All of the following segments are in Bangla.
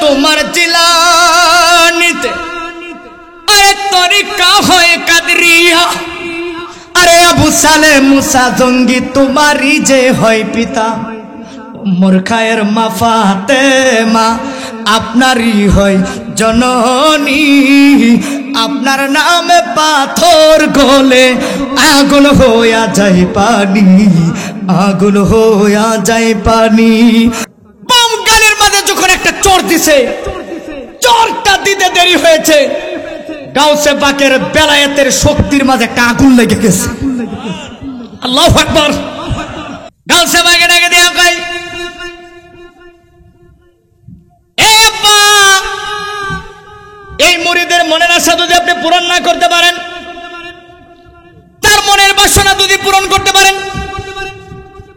তোমার জিলানিতে, আরে তরিকা হয় কাদরিয়া। আরে আবু সালে মুসা জঙ্গি তোমারই যে হয় পিতা, মোর খায়ের মা ফাতেমা আপনারই হয় জননী। আপনার নামে পাথর গলে আগুন হইয়া যায় পানি, আগুন হইয়া যায় পানি। বাম গানের মাঝে যখন একটা চোর দিছে, চোরটা দিতে দেরি হয়েছে, গাউসে পাকের বেলায়েতের শক্তির মাঝে একটা আগুন লেগে গেছে। আল্লাহু আকবার। গাউসে পাকে ডেকে দিয়া কয়, এই মুরিদের মনের আশা যদি আপনি পূরণ না করতে পারেন, তার মনের বাসনা যদি পূরণ করতে পারেন,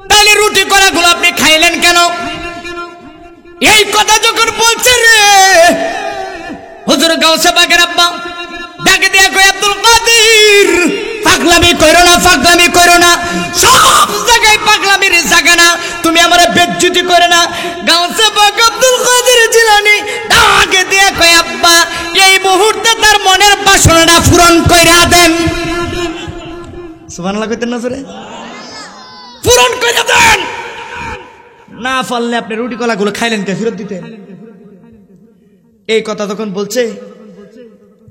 তাহলে রুটি কলাগুলো আপনি খাইলেন কেন? এই কথা যখন বলছে রে হুজুর গাউসে পাকের আব্বা ডাকে দিয়া কয়, আব্দুল কাদের পাগলামি কইরো না, পাগলামি কইরো না, সব জায়গায় পাগলামির জায়গা না, তুমি আমারে বেজ্জতি করে না। গাউসে পাক আব্দুল কাদের জিলানী ডাকে দিয়া কয়, আব্বা এই মুহূর্তে তার মনের বাসনাটা পূরণ কইরা দেন। সুবহানাল্লাহ কইতেন না জোরে? পূরণ কইরা দেন। না পারলে আপনি রুটি কলাগুলো খাইলেন কে, ফেরত দিতেন। এই কথা তখন বলছে,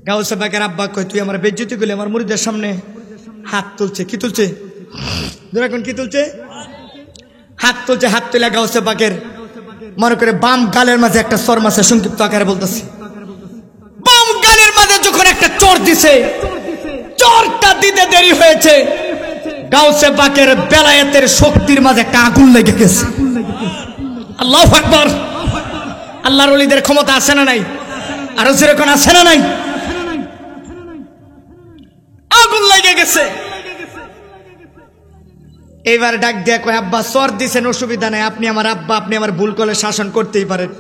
গাউসে পাকের আব্বা কয়, তুই আমার বেজ্জতি করলি, আমার মুরিদের সামনে হাত তুলছে। কি তুলছে? এখন কি তুলছে? হাত তুলছে। হাত তুলে গাউসে পাকের মনে করে বাম গালের মাঝে একটা চর মাসে সংক্ষিপ্ত আকারে বলতেছে, বাম গালের মাঝে যখন একটা চোর দিছে, চোরটা দিতে দেরি হয়েছে, গাউসে পাকের বেলায়েতের শক্তির মাঝে একটা আগুন লেগে গেছে। আল্লাহু আকবার। আল্লাহর ওলিদের ক্ষমতা আছে না নাই? আরো যেরকম আছে না নাই? আগুন লেগে গেছে। এইবার ডাক দিয়া কয়, আব্বা চর দিছেন, অসুবিধা নাই, আপনি আমার আব্বা, আপনি আমার ভুল করলে শাসন করতেই পারেন,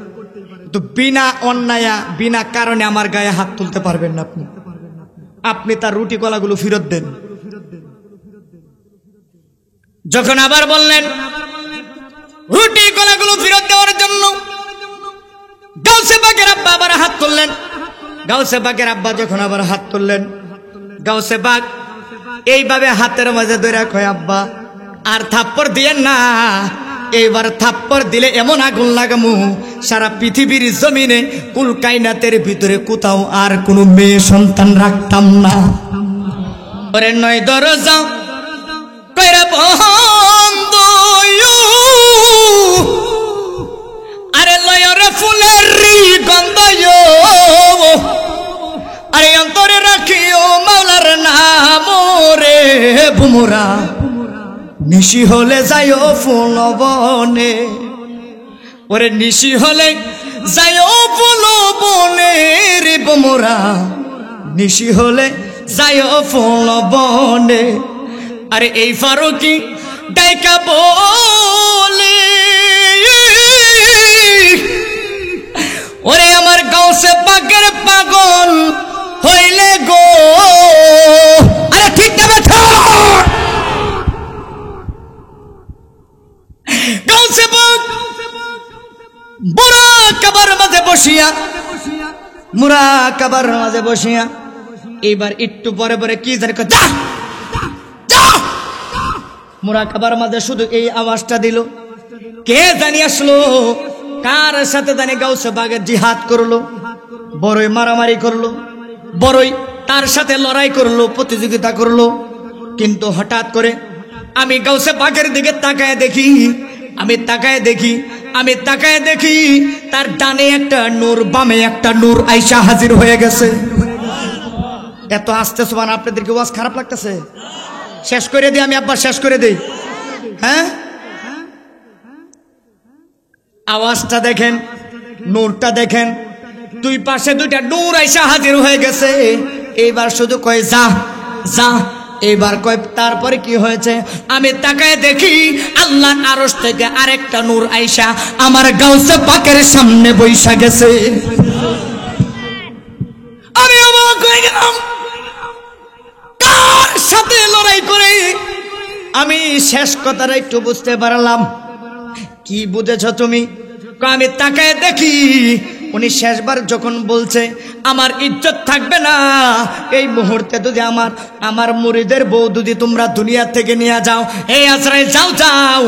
তো বিনা অন্যায় বিনা কারণে আমার গায়ে হাত তুলতে পারবেন না। আপনি তার রুটি কলাগুলো ফেরত দেন। যখন আবার বললেন রুটি কলাগুলো ফেরত দেওয়ার জন্য, গাউসে পাকের আব্বা আবার হাত তুললেন। গাউসে পাকের আব্বা যখন আবার হাত তুললেন, গাউসে পাক এইভাবে হাতের মাঝে ধরে কয়, আব্বা আর থাপ্পড় দিয়েন না, এইবার থাপ্পড় দিলে এমন আগুন লাগামু সারা পৃথিবীর জমিনে কুল কায়নাতের ভিতরে কোথাও আর কোনো মেয়ে সন্তান রাখতাম না। ওরে নয় দরজা কইরা বন্ধ, আরে লয়রে ফুলের গন্ধ, আরে অন্তরে রাখিও মাওলার নাম রে বুমরা, নিশি হলে যাইও ফুল বনে, ওরে নিশি হলে যাইও ফুল বনে রে বুমরা, নিশি হলে যাইও ফুল বনে। আরে এই ফারুকি ডাইকা বলে, ওরে আমার গাউসে পাকের পাগল হইলে গো, আরে ঠিক না বেঠা? গাউসে পাক মুরাকাবার মাঝে বসিয়া, মুরাকাবার মাঝে বসিয়া এইবার একটু পরে পরে কি জানি যা যা, মুরাকাবার মাঝে শুধু এই আওয়াজটা দিল, কে জানি আসলো, কার সাথে জানি গাউসে পাকের জিহাদ করলো, বড়ই মারামারি করলো, বড়ই তার সাথে লড়াই করলো, প্রতিযোগিতা করলো। কিন্তু হঠাৎ করে আমি গাউসে পাকের দিকে তাকায় দেখি, আমি তাকায় দেখি, আমি তাকায় দেখি তার ডানে একটা নূর, বামে একটা নূর আইসা হাজির হয়ে গেছে। এত আস্তে সুবহান, আপনাদেরকে ওয়াজ খারাপ লাগতেছে? শেষ করে দিই আমি, আব্বা শেষ করে দিই। হ্যাঁ, আওয়াজটা দেখেন, নূরটা দেখেন, দুই পাশে দুইটা নূর আইসা হাজির হয়ে গেছে। এইবার শুধু কয় যা যা, এইবার কয় তারপরে কি হয়েছে, আমি তাকায় দেখি আল্লাহর আরশ থেকে আরেকটা নূর আইসা আমার গাউসে পাকের সামনে বইসা গেছে। আমি অবাক হয়ে গেলাম, কার সাথে লড়াই করে? আমি শেষ কথাটা একটু বুঝতে পারলাম। কি বুঝেছ তুমি? আমি তাকায় দেখি উনি শেষবার যখন বলছে আমার ইজ্জত থাকবে না, এই মুহূর্তে যদি আমার মুরিদের বউ যদি তোমরা দুনিয়া থেকে নিয়ে যাও, এই আজরাইল যাও যাও,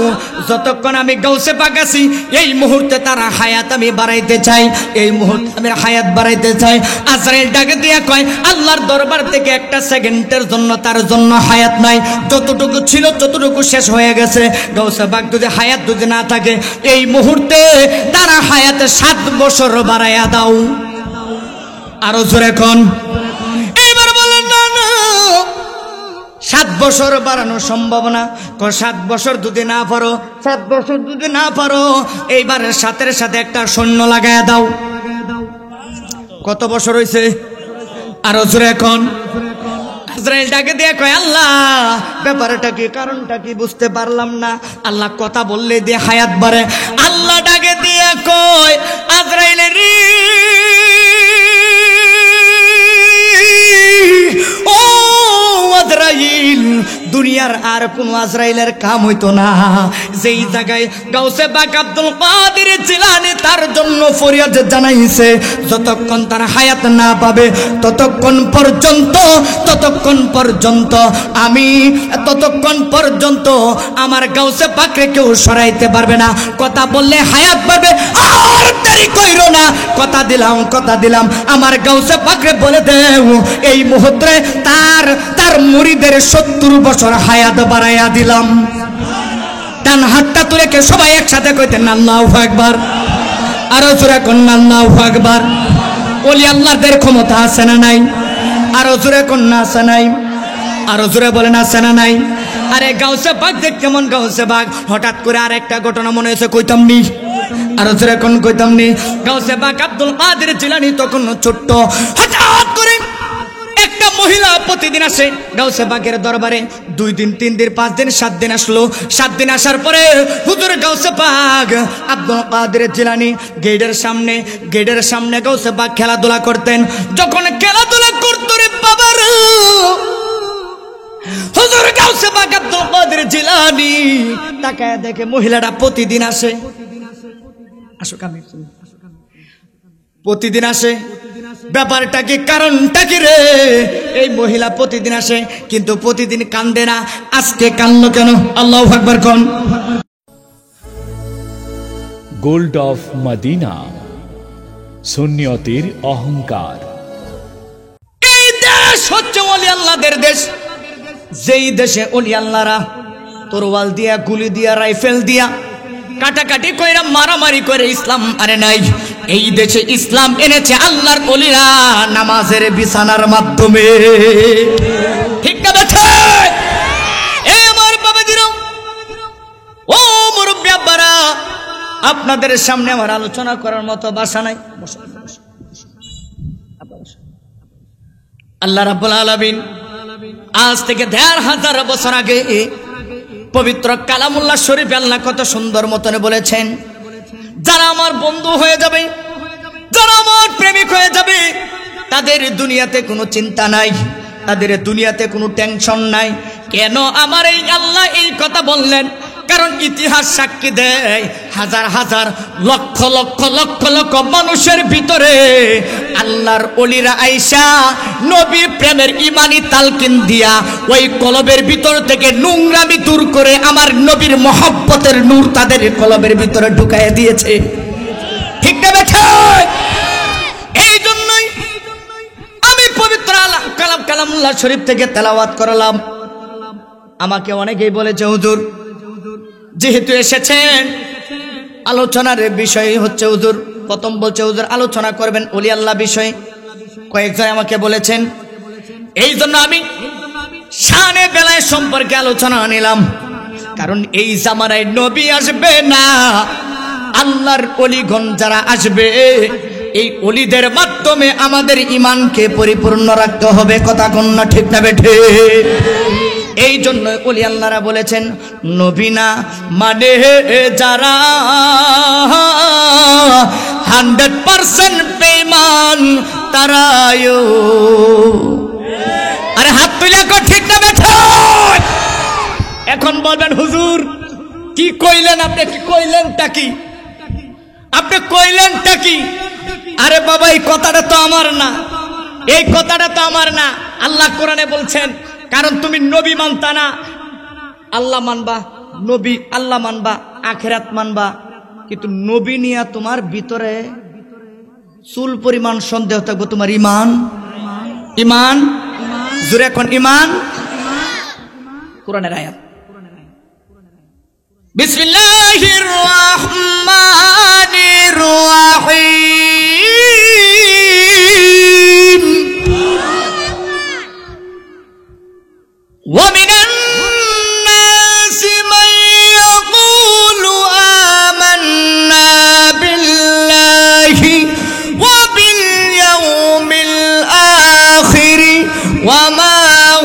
যতক্ষণ আমি গাউসে পাক আছি এই মুহূর্তে তার হায়াত আমি বাড়াইতে চাই, এই মুহূর্তে আমি হায়াত বাড়াইতে চাই। আজরাইল ডাকে দিয়ে কয় আল্লাহর দরবার থেকে একটা সেকেন্ডের জন্য তার জন্য হায়াত নাই, যতটুকু ছিল ততটুকু শেষ হয়ে গেছে। গাউসে পাক যদি হায়াত যদি না থাকে এই মুহূর্তে তার হায়াত 7 বছর বাড়াইয়া দাও। আরো জোরে কোন। এইবার বলেন না না 7 বছর বাড়ানো সম্ভব না। 7 বছর যদি না পারো, 7 বছর যদি না পারো এইবারের সাথে সাথে একটা সৈন্য লাগাইয়া দাও। কত বছর হয়েছে? আরো জোরে কোন। আজরাইল ডাকে দিয়ে কয় আল্লাহ ব্যাপারটা কি, কারণটা কি বুঝতে পারলাম না। আল্লাহ কথা বললে দিয়ে হায়াত বাড়ে। আল্লাহ ডাকে দিয়ে কয় আজরাইলের ও আজরাইল, দুনিয়ার আর কোন আজরাইলের কাম হইতো না। যেই জায়গায় গাউসে পাক আব্দুল কাদের জিলানী তার জন্য ফরিয়াদ জানাইছে, যতক্ষণ তার হায়াত না পাবে ততক্ষণ পর্যন্ত আমার গাউসে পাকরে কেউ সরাইতে পারবে না। কথা বললে হায়াত পাবে, আর দেরি কইরো না। কথা দিলাম আমার গাউসে পাকরে বলে দেও এই মুহূর্তে তার মুরিদের 70 বছর হায়াত বাড়াইয়া দিলাম। ডান হাতটা তুলে কে সবাই একসাথে কইতেন আল্লাহু আকবার। আরো জোরে কোন আল্লাহু আকবার। ওলি আল্লাহদের ক্ষমতা আছে না নাই? আরো জোরে কোন না আছে নাই? আরো জোরে বলেন আছে না নাই? আরে গাউসে পাক দেখ কেমন গাউসে পাক। হঠাৎ করে আরেকটা ঘটনা মনে হয়েছে, কইতাম নি? আরো জোরে কোন কইতাম নি? গাউসে পাক আব্দুল কাদের জিলানী তখন ছোট্ট। হঠাৎ করে একটা মহিলা প্রতিদিন আসে গাউসে পাকের দরবারে। 2 দিন 3 দিন 5 দিন 7 দিন আসলো। 7 দিন আসার পরে হুজুর গাউসে পাক আব্দুল কাদের জিলানী গেটের সামনে গাউসে পাক খেলাধুলা করতেন। যখন খেলাধুলা করতো রে বাবার, হুজুর গাউসে পাক আব্দুল কাদের জিলানী তাকায় দেখে মহিলাটা প্রতিদিন আসে। প্রতিদিন আসে। ব্যাপারটা কি, কারণটা কি রে? এই মহিলা প্রতিদিন আসে কিন্তু প্রতিদিন কান্দে না, আজকে কান্দলো কেন? আল্লাহু আকবার কোন। গোল্ড অফ মদিনা, সুন্নিয়তের অহংকার। এই দেশ হচ্ছে ওলি আল্লাহদের দেশ, যেই দেশে ওলি আল্লাহরা তরোয়াল দিয়া, গুলি দিয়া, রাইফেল দিয়া কাটাকাটি কইরা মারামারি করে ইসলাম আরে নাই। এই দেশে ইসলাম এনেছে আল্লাহর ওলিরা নামাজের বিছানার মাধ্যমে। ঠিক না বেঠে? এ আমার বাবাজিরা, ও মুরব্বি আব্বারা, আপনাদের সামনে আমার আলোচনা করার মতো ভাষা নাই। আল্লাহ রাব্বুল আলামিন আজ থেকে ১৫০০ বছর আগে পবিত্র কালামুল্লাহ শরীফ আল্লাহ কত সুন্দর মতনে বলেছেন, যারা আমার বন্ধু হয়ে যাবে, যারা আমার প্রেমিক হয়ে যাবে, তাদের দুনিয়াতে কোনো চিন্তা নাই, তাদের দুনিয়াতে কোনো টেনশন নাই। কেন আমার এই আল্লাহ এই কথা বললেন? কারণ ইতিহাস সাক্ষী দেয় হাজার হাজার লক্ষ লক্ষ লক্ষ লক্ষ মানুষের ভিতরে আল্লাহর ওলিরা আয়েশা নবী প্রেমের ইমানি তালকিন দিয়া ওই কলবের ভিতর থেকে নোংরামি দূর করে আমার নবীর মহব্বতের নূর তাদের কলবের ভিতরে ঢুকাইয়া দিয়েছে। ঠিক না বেঠা? এই জন্যই আমি পবিত্র কালামুল্লাহ শরীফ থেকে তেলাওয়াত করলাম। আমাকে অনেকেই বলেছে হুজুর যেহেতু এসেছেন আলোচনার বিষয় হচ্ছে হুজুর, প্রথম বলছে হুজুর আলোচনা করবেন ওলি আল্লাহ বিষয়। কয়েকজন আমাকে বলেছেন, এই জন্য আমি শানে বেলায় সম্পর্কে আলোচনা নিলাম। কারণ এই জামানায় নবী আসবে না, আল্লাহর ওলিগণ যারা আসবে এই ওলিদের মাধ্যমে আমাদের ঈমানকে পরিপূর্ণ রাখতে হবে। কথা কোন না ঠিক না বেঠে? এই জন্য ওলি আল্লাহরা বলেছেন নবী না মানে যারা 100% বেঈমান তারাও। আরে হাত তুলে কো ঠিক না বেঠা? এখন বলবেন হুজুর কি কইলেন? আপনি কি কইলেনটা কি? আপনি কইলেনটা কি? আরে বাবা এই কথাটা তো আমার না, এই কথাটা তো আমার না। আল্লাহ কোরআনে বলছেন, কারণ তুমি নবী মানতা না, আল্লাহ মানবা, নবী আল্লাহ মানবা, আখিরাত মানবা, কিন্তু নবী নিয়া তোমার ভিতরে চুল পরিমাণ সন্দেহ থাকবে। তোমার ইমান, ইমান জোরে এখন ইমান। কোরআনের আয়াত, বিসমিল্লাহির রাহমানির রাহিম। ওয়া মিনান নাসি মান ইয়াকুলু আমান্না বিল্লাহি ওয়া বিল ইয়াউমিল আখির ওয়া মা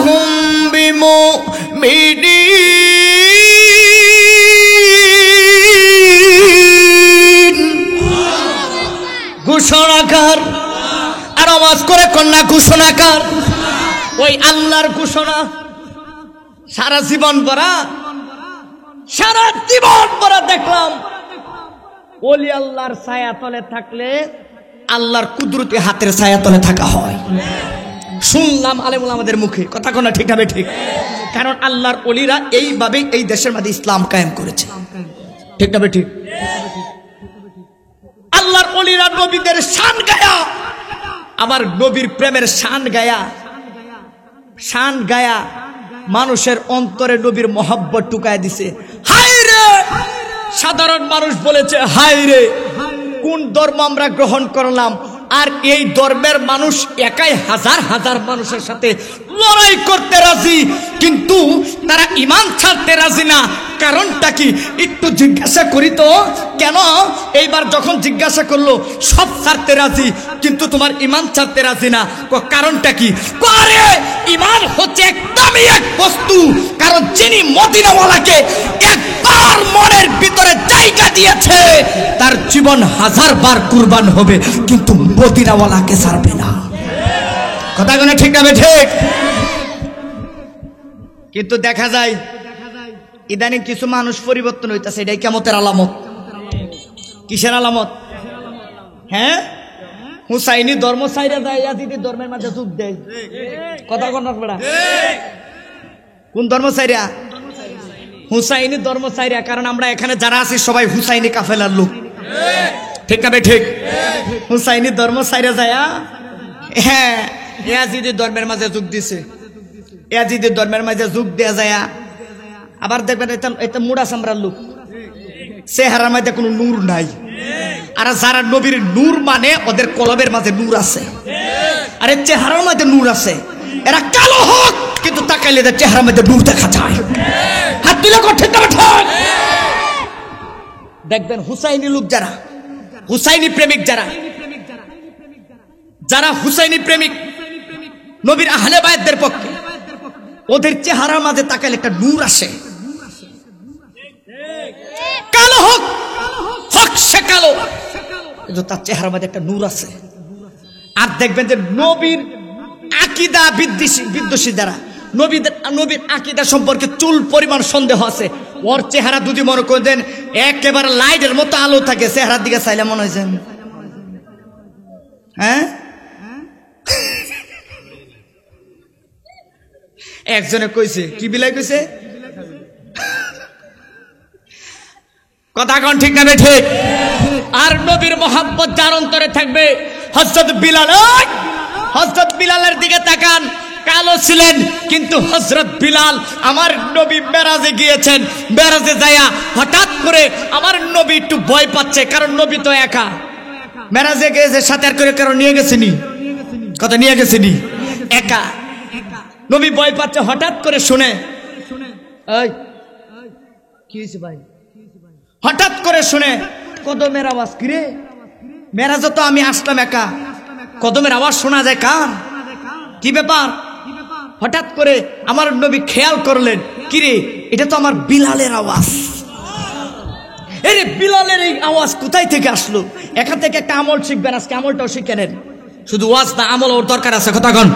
হুম বিমুমিনিন। ঘোষণাকার, আর আওয়াজ করে কন্যা ঘোষণাকার, ওই আল্লাহর ঘোষণা। সারা জীবন পড়া, সারা জীবন পড়া দেখলাম ওলি আল্লাহর ছায়া তলে থাকলে আল্লাহর কুদরতি হাতের ছায়া তলে থাকা হয়। শুনলাম আলেমুল আমাদের মুখে, কথা কোন ঠিক হবে ঠিক, কারণ আল্লাহর ওলিরা এইভাবে এই দেশের মধ্যে ইসলাম কায়েম করেছে, ঠিক হবে ঠিক। আল্লাহর ওলিরা নবীদের শান গায়া, আমার নবীর প্রেমের শান গায়া, শান গায়া মানুষের অন্তরে নবীর মহব্বত টুকায় দিছে। হায় রে, সাধারণ মানুষ বলেছে হায় রে, কোন ধর্ম আমরা গ্রহণ করলাম। আর এই ধর্মের মানুষ একাই হাজার হাজার মানুষের সাথে লড়াই করতে রাজি, কিন্তু তারা ঈমান ছাড়তে রাজি না। কারণটা কি একটু জিজ্ঞাসা করি তো, কেন? এইবার যখন জিজ্ঞাসা করলো সব ছাড়তে রাজি, কিন্তু তোমার ঈমান ছাড়তে রাজি না, কারণটা কি? আরে ঈমান হচ্ছে একদমই এক বস্তু, কারণ যিনি মদিনাওয়ালাকে একবার মনের ভিতরে জায়গা দিয়েছে তার জীবন হাজার বার কুরবান হবে, কিন্তু মদিনাওয়ালাকে ছাড়বে না। কথা কোন ঠিক হবে ঠিক। কিন্তু দেখা যায় ইদানিং কিছু মানুষ পরিবর্তন হইতেছে, এটাই কিয়ামতের আলামত। কিসের আলামত? হ্যাঁ, হুসাইনি ধর্ম ছাইরা দেয়, ইয়াজিদি ধর্মের মাঝে যোগ দেয়। কথা কোন না? কোন ধর্ম ছাইরা? হুসাইনি ধর্ম ছাইরা। কারণ আমরা এখানে যারা আছি সবাই হুসাইনি কাফেলার লোক, ঠিক হবে ঠিক। হুসাইনি ধর্ম ছাইরা যায়, হ্যাঁ, ইয়াজিদি ধর্মের মাঝে যোগ দিছে, ইয়াজিদি ধর্মের মাঝে যোগ দেয়া যায়। আবার দেখবেন এটা মুড়া চামড়ার লোক, চেহারার মাঝে কোনো নূর নাই। আর যারা নবীর নূর মানে ওদের কলবের মাঝে নূর আছে, আরে চেহারার মাঝে নূর আছে। এরা কালো হোক কিন্তু তাকাইলে এদের চেহারার মধ্যে নূর দেখা যায়। হাত দিলে ঠিক হবে ঠিক। দেখবেন হুসাইনি লোক যারা, হুসাইনি প্রেমিক যারা, যারা হুসাইনি প্রেমিক, নবীর আহলে বায়তদের পক্ষে, ওদের চেহারার মাঝে তাকাইলে একটা নূর আসে। কালো হোক, হোক সে কালো, কিন্তু তার চেহারার মধ্যে একটা নূর আছে। আর দেখবেন যে নবীর আকীদা বিদ্বেষী যারা, নবীর আকীদা সম্পর্কে চুল পরিমাণ সন্দেহ আছে, ওর চেহারা যদি মনে করে দেন একেবারে লাইটের মতো আলো থাকে, চেহারার দিকে চাইলে মনে হয়েছেন, হ্যাঁ। একজনে কইছে, কি বিলাই কইছে, কথা কোন ঠিক না ঠিক। আর নবীর মহব্বত যার অন্তরে থাকবে, হযরত বিলাল, হযরত বিলালের দিকে তাকান, কালো ছিলেন কিন্তু হযরত বিলাল, আমার নবী মেরাজে গিয়েছেন, মেরাজে যায়া হঠাৎ করে আমার নবী একটু ভয় পাচ্ছে, কারণ নবী তো একা মেরাজে গিয়েছে, সাথে আর করে কারণ নিয়ে গেছেনি, কথা নিয়ে গেছেনি, একা। নবী ভয় পাচ্ছে, হঠাৎ করে শুনে, এই কি হয়েছে ভাই, হঠাৎ করে শুনে কদমের আওয়াজ। কিরে, মেরাজে তো আমি আসলাম একা, কদমের আওয়াজ শোনা যায় কান, কি ব্যাপার? হঠাৎ করে আমার নবী খেয়াল করলেন, কিরে এটা তো আমার বিলালের আওয়াজ। এরে বিলালের এই আওয়াজ কোথায় থেকে আসলো? এখান থেকে একটা আমল শিখবেন, আজকে আমলটাও শিখে নেন, শুধু ওয়াজ না, আমল ওর দরকার আছে। কথা কন,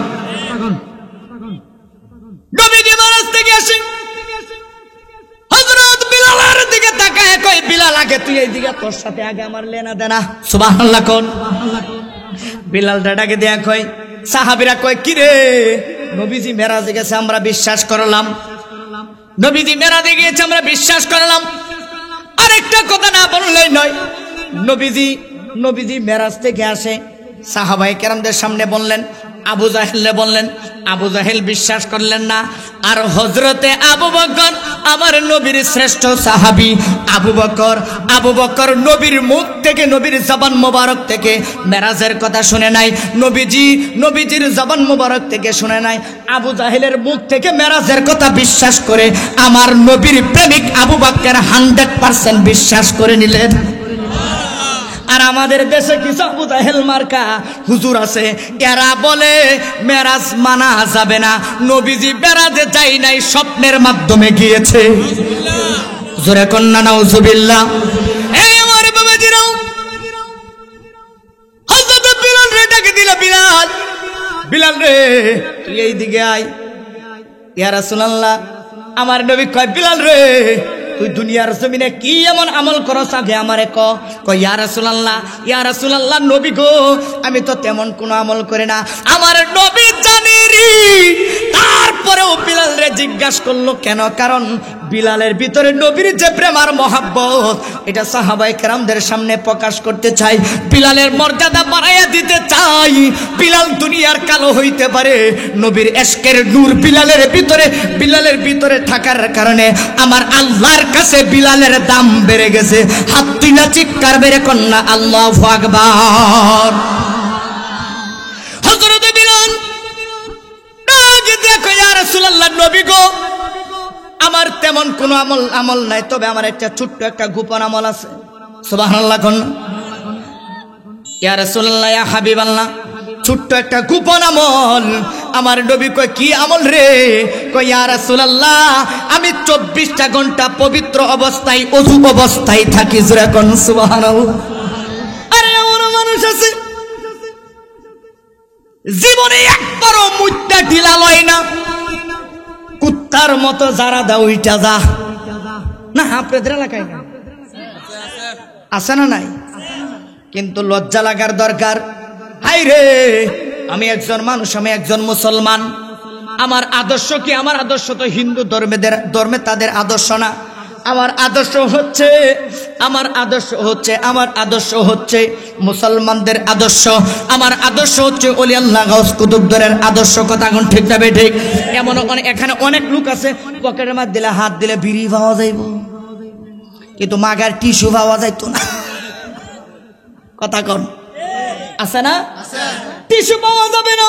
নবীজি মেরাজ থেকে আসেন, হযরত বিলালের দিকে তাকায় কই, বিলাল আগে তুই এই দিকে, তোর সাথে আগে আমার লেনা দেনা। সুবহানাল্লাহ কোন। বিলাল ডাকে দেয়া কয়, সাহাবীরা কয় কি রে, নবীজি মেরাজে গেছে আমরা বিশ্বাস করলাম, নবীজি মেরাজে গিয়েছে আমরা বিশ্বাস করলাম। আরেকটা কথা না বললেই নয়, নবীজি মেরাজ থেকে আসে, সাহাবায়ে কেরামদের সামনে বললেন, আবু জাহেলে বললেন, আবু জাহেল বিশ্বাস করলেন না। আর হযরতে আবু বকর, আমার নবীর শ্রেষ্ঠ সাহাবী আবু বকর নবীর মুখ থেকে, নবীর জবান মোবারক থেকে মেরাজের কথা শুনে নাই, নবীজির জবান মোবারক থেকে শুনে নাই, আবু জাহেলের মুখ থেকে মেরাজের কথা বিশ্বাস করে আমার নবীর প্রেমিক আবু বকর 100% বিশ্বাস করে নিলেন। আর আমাদের দেশে কিছু আবু জাহেল মার্কা হুজুর আছে, এরা বলে মেরাজ মানা যাবে না, নবীজি মেরাজে যাই নাই, স্বপ্নের মাধ্যমে গিয়েছে। জোরে কন্না নাউজুবিল্লাহ। এই আমার বাবাজিরাও, হযরত বিলাল রে ডাকে দিল, বিলাল রে তুই এই দিকে আয়। ইয়া রাসূলুল্লাহ, আমার নবী কয়, বিলাল রে তুই দুনিয়ার জমিনে কি এমন আমল করছ আগে আমারে কয়। ইয়া রাসূলুল্লাহ নবী গো, আমি তো তেমন কোনো আমল করি না। আমার নবী জানি রে, তারপরেও বিলাল রে জিজ্ঞাসা করলো কেন? কারণ বিলালের ভিতরে নবীর যে প্রেম আর মহব্বত, এটা সাহাবায়ে কেরামদের সামনে প্রকাশ করতে চাই, বিলালের মর্যাদা বাড়াইয়া দিতে চাই। বিলাল দুনিয়ার কালো হইতে পারে, নবীর ইশকের নূর বিলালের ভিতরে থাকার কারণে আমার আল্লাহর কাছে বিলালের দাম বেড়ে গেছে। হাত তুইলা চিৎকার বেড়ে কন্যা আল্লাহু আকবার। হযরত বিলাল ডাক দেখো, ইয়া রাসূলুল্লাহ নবী গো, আমার তেমন কোনো আমল নাই, তবে আমার একটা ছোট্ট একটা গোপন আমল আছে। সুবহানাল্লাহ কোন। ইয়া রাসূলুল্লাহ, ইয়া হাবিবাল্লাহ, ছোট্ট একটা গোপন আমল। আমার নবী কয়, কি আমল রে? কয়, ইয়া রাসূলুল্লাহ, আমি 24টা ঘন্টা পবিত্র অবস্থায়, ওযু অবস্থায় থাকি। জোরে কোন সুবহানাল্লাহ। আরে এমন মানুষ আছে জীবনে একবারও মুদ্দা ঢিলা লয় না, কুত্তার মতো যারা দা উইটা যা না। আপনাদের এলাকায় না আছে না? নাই, কিন্তু লজ্জা লাগার দরকার। হাই রে, আমি একজন মানুষ, আমি একজন মুসলমান, আমার আদর্শ কি? আমার আদর্শ তো হিন্দু ধর্মে তাদের আদর্শ না। আমার আদর্শ হচ্ছে মুসলমানদের আদর্শ। আমার আদর্শ হচ্ছে ওলি আল্লাহ গাউস কুতুবদের আদর্শ। কথা কোন ঠিক না বেঠিক? এখানে অনেক লোক আছে, পকেটের মধ্যে দিলে, হাত দিলে বিড়ি পাওয়া যাইব, কিন্তু মাগার টিস্যু পাওয়া যাইতো না। কথা কোন আছে না? টিস্যু পাওয়া যাবে না,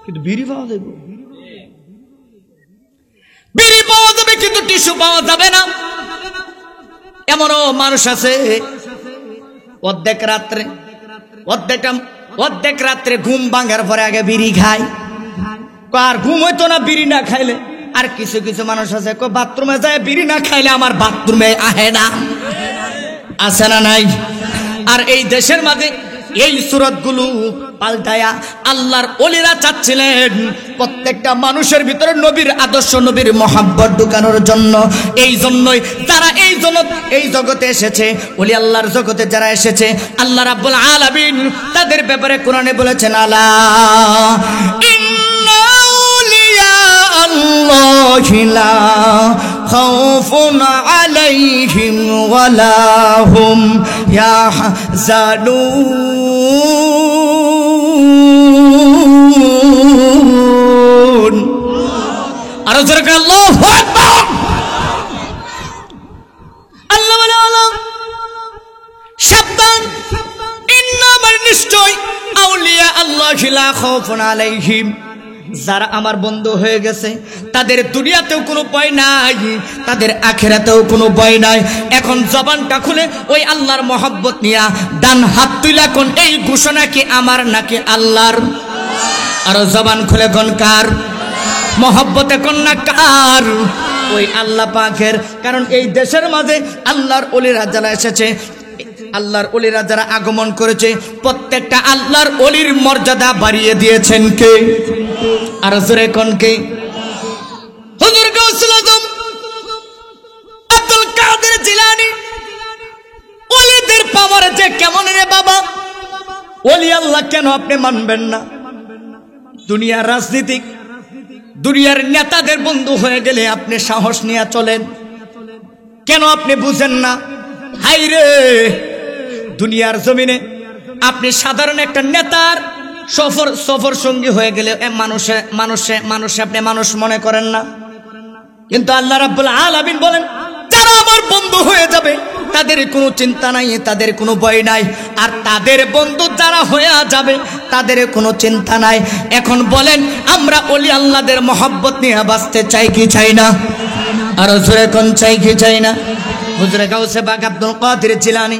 কিন্তু বিড়ি পাওয়া যাবে। বিড়ি পাওয়া যাবে, কিন্তু টিস্যু পাওয়া যাবে না। এমনও মানুষ আছে অর্ধেক রাত্রে ঘুম ভাঙার পরে আগে বিড়ি খায়। আর ঘুম হইতো না বিড়ি না খাইলে। আর কিছু কিছু মানুষ আছে বাথরুমে যায়, বিড়ি না খাইলে আমার বাথরুমে আহে না। আছে না নাই? আর এই দেশের মাঝে এই সুরতগুলো পাল্টায়া আল্লাহর ওলিরা চাচ্ছিলেন প্রত্যেকটা মানুষের ভিতরে নবীর আদর্শ, নবীর মহাব্বত ঢুকানোর জন্য। এই জন্যই যারা এই জগতে এসেছে, ওলি আল্লাহর জগতে যারা এসেছে, আল্লাহ রাব্বুল আলামিন তাদের ব্যাপারে কোরআনে বলেছেন, আলা ইন্না আউলিয়া আল্লাহি লা খাউফুন আলাইহিম ওয়ালা হুম ইয়াহজানুন। আর জোরে আল্লাহু আকবার। আল্লাহ বলে, সাবধান, ইন্নামার নিশ্চয় আউলিয়া আল্লাহি লা খাউফুন আলাইহিম, যারা আমার বন্ধু হয়ে গেছে তাদের দুনিয়াতেও কোনো ভয় নাই, তাদের আখিরাতেও কোনো ভয় নাই। এখন জবানটা খুলে ওই আল্লাহর মহব্বত নিয়া ডান হাত তুইলা কোন, এই ঘোষণা কি আমার নাকি আল্লাহর? আর জবান খুলে কোন কার? মহব্বতে কোন না কার? ওই আল্লাহ পাকের। কারণ এই দেশের মাঝে আল্লাহর ওলিরা যারা এসেছে, আল্লাহর ওলিরা যারা আগমন করেছে, প্রত্যেকটা আল্লাহর ওলির মর্যাদা বাড়িয়ে দিয়েছেন কে? আর জোরে কোন কে? হুজুর গাউসুল আজম আব্দুল কাদের জিলানী। ওলিদের পাওয়ার যে কেমন রে বাবা! ওলি আল্লাহ কেন আপনি মানবেন না? দুনিয়ার রাজনীতিক, দুনিয়ার নেতাদের বন্ধু হয়ে গেলে আপনি সাহস নিয়ে চলেন, কেন আপনি বুঝেন না? হাইরে, দুনিয়ার জমিনে আপনি সাধারণ একটা নেতার সফর সঙ্গী হয়ে গেলে মানুষে আপনি মানুষ মনে করেন না, কিন্তু আল্লাহ রাব্বুল আলামিন বলেন যারা আমার বন্ধু হয়ে যাবে তাদের কোনো চিন্তা নাই, তাদের কোনো ভয় নাই, আর তাদের বন্ধু যারা হয়ে যাবে তাদের কোনো চিন্তা নাই। এখন বলেন আমরা ওলি আল্লাহদের মহব্বত নিয়ে বাঁচতে চাই কি চাই না? আর জোরে কোন চাই কি চাই না? হুজুরে গাউসে পাক আব্দুল কাদের জিলানী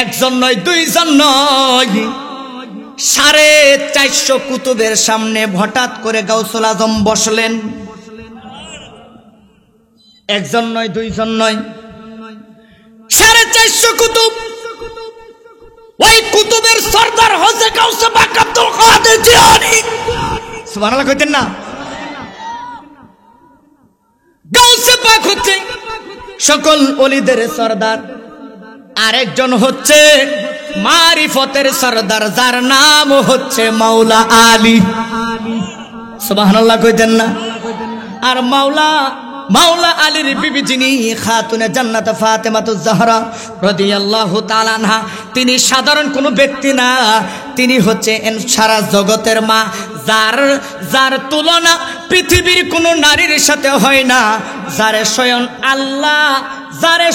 একজন নয়, দুইজন নয়, 450 কুতুবের সামনে হঠাৎ করে গাউসুল আজম বসলেন। একজন নয়, দুইজন নয়, 450 কুতুব। ওই কুতুবের সরদার হযরত গাউসে পাক আব্দুল কাদের জিলানী, সুবহানাল্লাহ কইতেন না? গাউসে পাক হচ্ছে সকল ওলিদের সরদার, আরেকজন হচ্ছে মারিফতের সরদার, যার নাম হচ্ছে মাওলা আলী। সুবহানাল্লাহ কইতেন না? আর মাওলা আলীর বিবি যিনি খাতুনে জান্নাত ফাতেমাতুজ জাহরা রাদিয়াল্লাহু তাআলা আনহা, তিনি সাধারণ কোনো ব্যক্তি না, তিনি হচ্ছে সারা জগতের মা, যার তুলনা পৃথিবীর কোনো নারীর সাথে হয় না, যারে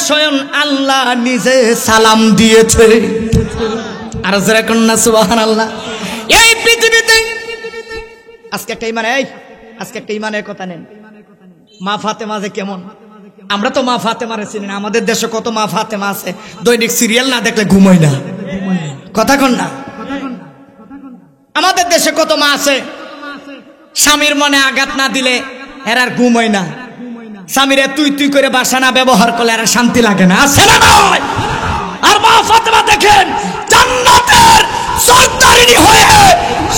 স্বয়ং আল্লাহ নিজে সালাম দিয়েছে। আর যারা কন্যা সুবহানাল্লাহ। এই পৃথিবীতে আজকে একটা ইমানের কথা নেন। মা ফাতেমা যে কেমন, আমরা তো মা ফাতেমারে চিনি না। আমাদের দেশে কত মা ফাতেমা আছে, দৈনিক সিরিয়াল না দেখলে ঘুমোয় না, কথা কন না? আমাদের দেশে কত মা আছে, স্বামীর মনে আঘাত না দিলে এরার ঘুমোয় না, স্বামীরে তুই করে বাসা না ব্যবহার করলে এরা শান্তি লাগে না, আছে না নয়? আর মা ফাতেমা দেখেন জান্নাতের সরদারিনী হয়ে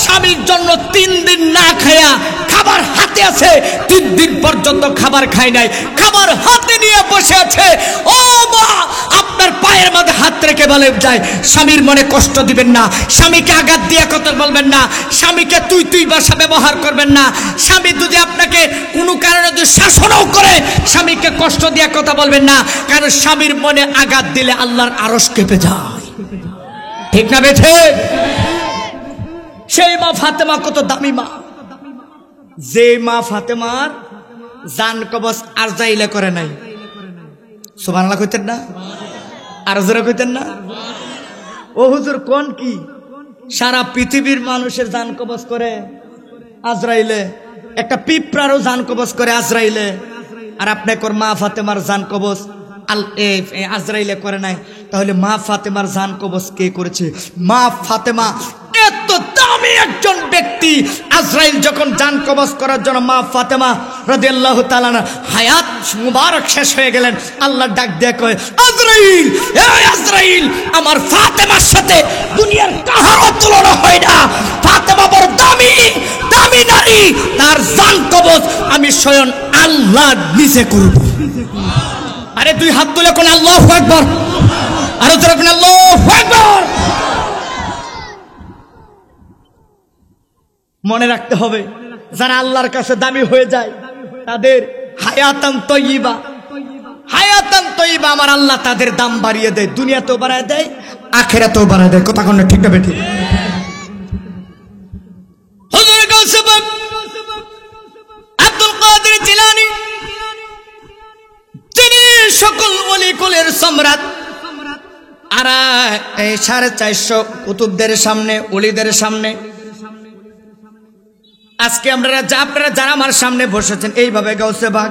স্বামীর জন্য 3 দিন না খায়া, খাবার হাতে আছে, 3 দিন পর্যন্ত খাবার খায় নাই, খাবার হাতে নিয়ে বসে আছে। ও মা, আপনার পায়ের মধ্যে হাত রেখে বলে যায় স্বামীর মনে কষ্ট দিবেন না, স্বামীকে আঘাত দিয়ে কথা বলবেন না, স্বামীকে তুই ভাষা ব্যবহার করবেন না, স্বামী যদি আপনাকে কোনো কারণে যদি শাসনও করে স্বামীকে কষ্ট দিয়ে কথা বলবেন না, কারণ স্বামীর মনে আঘাত দিলে আল্লাহর আরশ কেঁপে যায়, ঠিক না বেঠে? সেই মা ফাতেমা কত দামি মা, যে মা ফাতেমার জান কবজ আজরাইলে করে নাই। সুবহানাল্লাহ কইতেন না? আর জোরে কইতেন না? ও হুজুর কোন কি, সারা পৃথিবীর মানুষের জান কবজ করে আজরাইলে, একটা পিঁপড়ারও জান কবজ করে আজরাইলে, আর আপনার মা ফাতেমার জান কবজ আজরাইলে করে নাই। তাহলে মা ফাতেমার জান কবজ কে করেছে? মা ফাতেমা এত দামি একজন ব্যক্তি, আজরাইল যখন জান কবজ করার জন্য মা ফাতেমা রাদিয়াল্লাহু তাআলা হায়াত মুবারক শেষ হয়ে গেলেন, আল্লাহ ডাক দিয়ে কয় আজরাইল, এই আজরাইল, আমার ফাতেমার সাথে দুনিয়ার কাহারও তুলনা হয় না, ফাতেমা বড় দামি নারী, তার জান কবজ আমি স্বয়ং আল্লাহ নিজে করব। আরে 2 হাত তুলে কোন আল্লাহু আকবার, আরো জোরে কোন আল্লাহু আকবার। মনে রাখতে হবে যারা আল্লাহর কাছে দামি হয়ে যায় তাদের হায়াতান তয়্যিবা আমার আল্লাহ তাদের দাম বাড়িয়ে দেয়, দুনিয়াতেও বাড়ায় দেয়, আখিরাতেও বাড়ায় দেয়, কথা কোন ঠিক না বেঠি? হুজুর গাউসে পাক আব্দুল কাদের জিলানী, তিনি সকল ওলি কুলের সম্রাট, আর এই 450 কুতুবদের সামনে, ওলিদের সামনে আজকে আপনারা যারা আমার সামনে বসেছেন, এইভাবে গাউসে পাক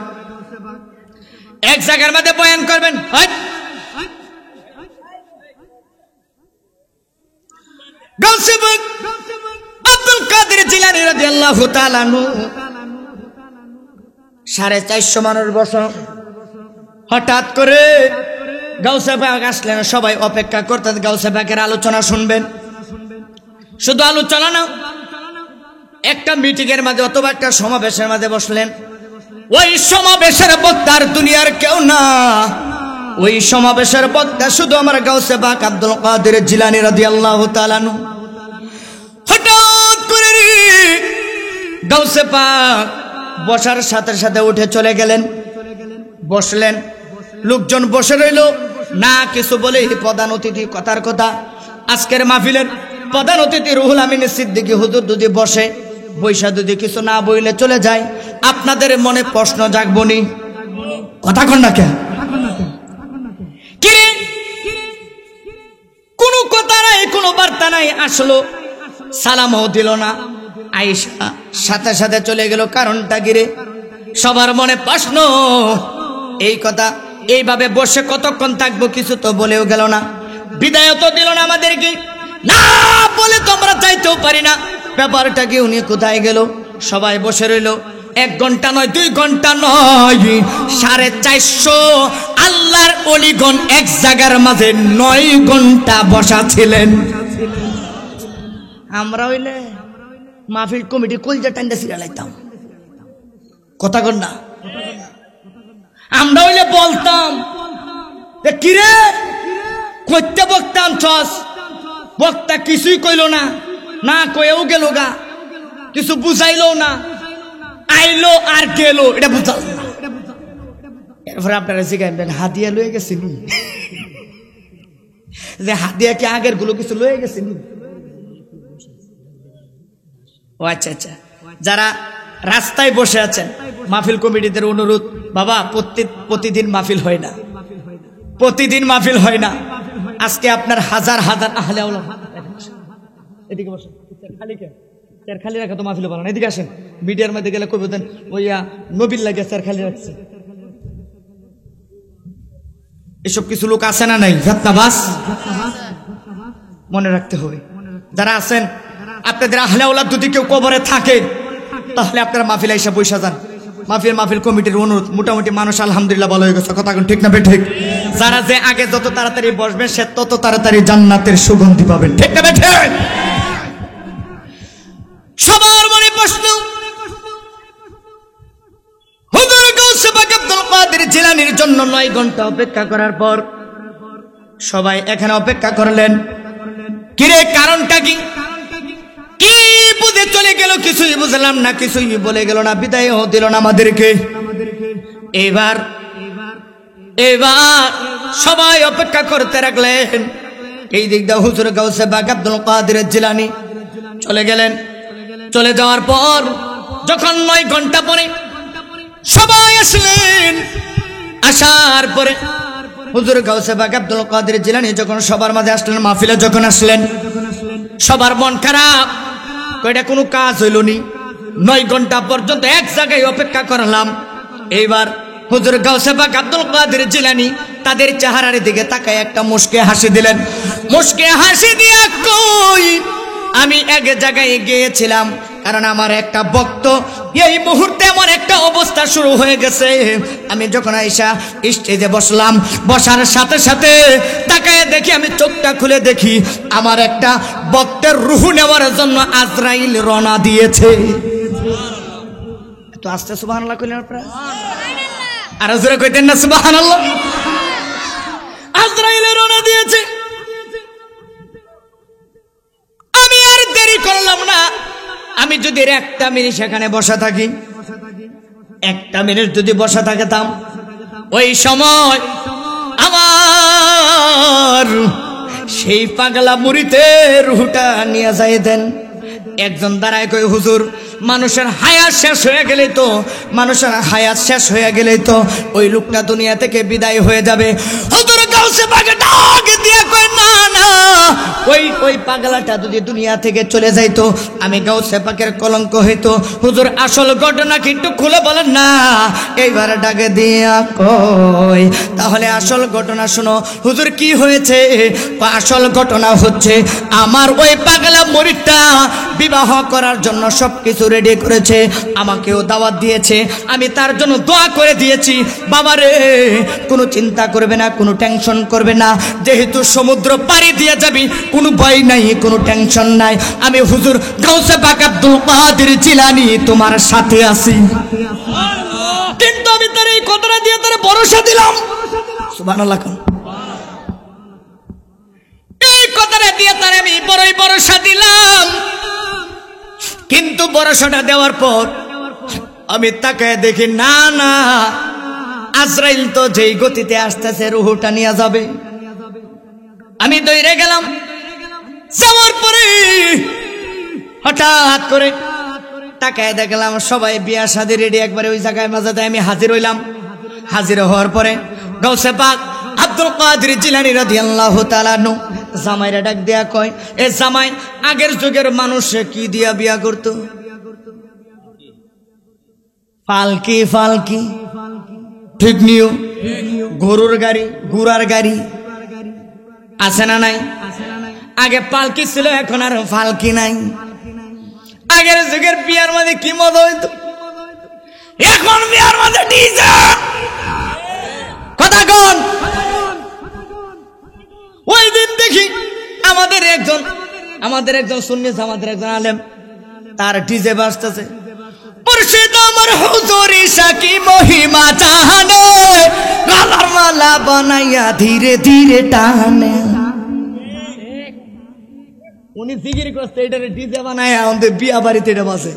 এক জায়গার মধ্যে বয়ান করবেন, গাউসে পাক আব্দুল কাদের জিলানী রাদিয়াল্লাহু তাআলা আনহু 450 মানুষ বসা, হঠাৎ করে গাউসে পাক আসলেন, সবাই অপেক্ষা করতেন গাউসে পাকের আলোচনা শুনবেন। শুধু আলোচনা না, একটা মিটিং এর মাঝে অথবা একটা সমাবেশের মাঝে বসলেন, ওই সমাবেশের বক্তার দুনিয়ার কেউ না, ওই সমাবেশের বক্তা শুধু আমার গাউসে পাক আব্দুল কাদের জিলানী রাদিয়াল্লাহু তাআলা আনহু। গাউসে পাক বসার সাথে সাথে উঠে চলে গেলেন, বসলেন। লোকজন বসে রইল না কিছু বলে। প্রধান অতিথি কথার কথা, আজকের মাহফিলের প্রধান অতিথি রুহুল আমিন সিদ্দিকী হুজুর যদি বসে, বৈশা যদি কিছু না বইলে চলে যায়, আপনাদের মনে প্রশ্ন জাগবনি? কথা কন না কেন? কোনো কথা নাই, কোনো বার্তা নাই, আসলো সালামও দিল না। আয়েশা সাথে সাথে চলে গেল। কারণটা কি রে? সবার মনে প্রশ্ন। এই কথা এইভাবে বসে কতক্ষণ থাকবো? কিছু তো বলেও গেল না, বিদায় তো দিল না আমাদেরকে। না বলে তোমরা যাইতেও পারি না। ব্যাপারটা কি? উনি কোথায় গেল? সবাই বসে রইল। 1 ঘন্টা নয়, 2 ঘন্টা নয়, 450 আল্লাহর অলিগণ এক জায়গার মাঝে 9 ঘন্টা বসা ছিলেন। আমরা হইলে মাহফিল কমিটি কলজা টান্ডা ছিড়া লাইতাম। কথা কন না? আমরা হইলে বলতাম, কিরে কইতে বক্তাম ছস, বক্তা কিছুই কইল না, না কয়েও গেল গা, কিছু বুঝাইলো না, আইলো আর গেল, এটা বুঝাল না। এরপরে আপনারা জিজ্ঞাসা হাদিয়া লয়ে গেছিনি, যে হাদিয়া কি আগের গুলো কিছু লয়ে গেছিনি? ও আচ্ছা আচ্ছা, যারা রাস্তায় বসে আছেন, মাহফিল কমিটিদের অনুরোধ, বাবা প্রতিদিন মাহফিল হয় না, প্রতিদিন মাহফিল হয় না। আজকে আপনার হাজার হাজার আহলে ওলামা, এদিকে বসেন, চেয়ার খালি রাখা তো মাহফিল ভালো না। এদিকে আসেন, মিডিয়ার মধ্যে গেলে কবি দেন ওইয়া নবীর লাগে চেয়ার খালি রাখছে। এসব কিছু লোক আছে না নাই? ফেতনাবাজ, মনে রাখতে হবে। যারা আছেন আপনাদের আহলে ওলাদ যদি কেউ কবরে থাকে, তাহলে আপনারা মাহফিল এসে বৈশা যান। মাহফিল কমিটির অনুরোধ, মোটামুটি মানুষ আলহামদুলিল্লাহ ভালো হয়ে গেছে। কথা ঠিক না ঠিক? যারা যে আগে যত তাড়াতাড়ি বসবেন, সে তত তাড়াতাড়ি জান্নাতের সুগন্ধি পাবেন। ঠিক না ঠিক? সবার মনে প্রশ্ন, হুজুর গাউসে পাক আব্দুল কাদের জিলানীর জন্য 9 ঘন্টা অপেক্ষা করার পর সবাই এখানে অপেক্ষা করলেন। কিরে কারণটা কি? কি বুঝে চলে গেল? কিছুই বুঝলাম না, কিছুই বলে গেল না, বিদায়ও দিল না আমাদেরকে। এবার সবাই অপেক্ষা করতে রাখলেন। এই দিক দিয়ে হুজুর গাউসে পাক আব্দুল কাদের জিলানী চলে গেলেন। চলে যাওয়ার পর যখন 9 ঘন্টা পরে সবাই আসলেন, আসার পরে হুজুর গাউসে পাক আব্দুল কাদের জিলানী যখন সবার মাঝে আসলেন, মাহফিলে যখন আসলেন, সবার মন খারাপ। কয়টা কোনো কাজ হইল নি? 9 ঘন্টা পর্যন্ত এক জায়গায় অপেক্ষা করলাম। এইবার হুজুর গাউসে পাক আব্দুল কাদের জিলানী তাদের চেহারার দিকে তাকায় একটা মুস্কে হাসি দিলেন। মুস্কে হাসি দিয়া কই, আমি এক জায়গায় গিয়েছিলাম, কারণ আমার একটা ভক্ত এই মুহূর্তে এমন একটা অবস্থা শুরু হয়ে গেছে। আমি যখন আইসা স্টেজে বসলাম, বসার সাথে সাথে তাকায় দেখি, আমি চোখটা খুলে দেখি, আমার একটা ভক্তের রূহ নেওয়ার জন্য আজরাইল রওনা দিয়েছে। তো আস্তে সুবহানাল্লাহ কইলেন আপনারা? আর জোরে কইতেন না সুবহানাল্লাহ? আজরাইল রওনা দিয়েছে। আমি আর দেরি করলাম না। আমি যদি 1টা মিনিট সেখানে বসা থাকি, 1টা মিনিট যদি বসা থাকতাম, ওই সময় আমার সেই পাগলা মুরিতে রুহটা নিয়ে যাইতেন। একজন দাঁড়ায় কই, হুজুর মানুষের হায়াত শেষ হয়ে গেলেই তো, মানুষের হায়াত শেষ হয়ে গেলেই তো ওই লোকটা দুনিয়া থেকে বিদায় হয়ে যাবে। হুজুর গাউসে পাক ডাক দিয়ে কই, না না, ওই পাগলাটা যদি দুনিয়া থেকে চলে যাইতো, আমি গাউসে পাকের কলঙ্ক হইতো। হুজুর আসল ঘটনা কিন্তু খুলে বলেন না। এইবার ডাকে দিয়া কই, তাহলে আসল ঘটনা শুনো। হুজুর কি হয়েছে? আসল ঘটনা হচ্ছে, আমার ওই পাগলা মুরিদটা বিবাহ করার জন্য সবকিছু রেডি করেছে, আমাকেও দাওয়াত দিয়েছে, আমি তার জন্য দোয়া করে দিয়েছি। বাবারে কোনো চিন্তা করবে না, কোনো টেনশন করবে না, যেহেতু সমুদ্র পাড়ি দিয়ে যাবি, কোনো ভয় নাই, কোনো টেনশন নাই। আমি হুজুর গাউসে পাক আব্দুল কাদের জিলানী তোমার সাথে আছি। কিন্তু আমি তার এই কথাটা দিয়ে তার ভরসা দিলাম। সুবহানাল্লাহ। এই কথাটা দিয়ে তার আমি বড়ই ভরসা দিলাম। কিন্তু ভরসাটা দেওয়ার পর আমি তাকায় দেখি না না, আজরাইল তো যেই গতিতে আসতেছে রুহটা নিয়ে যাবে। আমি দৌড়ে গেলাম, যাওয়ার পরে হঠাৎ করে তাকায় দেখলাম সবাই বিয়া শাদী রেডি, একবারে ওই জায়গায় মাঝে আমি হাজির হইলাম। হাজির হওয়ার পরে গাউসে পাক আব্দুল কাদের জিলানী রাদিয়াল্লাহু তাআলা আনহু জামাইরা ডাক দেয়া কয়, এ জামাই, আগের যুগের মানুষ কি দিয়া বিয়া করতো? পালকি ফালকি, ঠিক নিও, গরুর গাড়ি, ঘোড়ার গাড়ি আছে না নাই? আগে পালকি ছিল, এখন আর ফালকি নাই। আগের যুগের বিয়ার মধ্যে কি মজা হইতো, এখন বিয়ার মধ্যে ডিজে। কথা কোন? ওই দিন দেখি আমাদের একজন সুন্নি, আমাদের একজন আলেম, তার ডিজে বাজতেছে। মুর্শিদ আমার হুজুর ঈশা কি মহিমা জানে, গলার মালা বানাইয়া ধীরে ধীরে টানে। উনি জিকির করতে, এটা ডিজে বানাইয়া আমাদের বিয়া বাড়িতে এটা বাজে।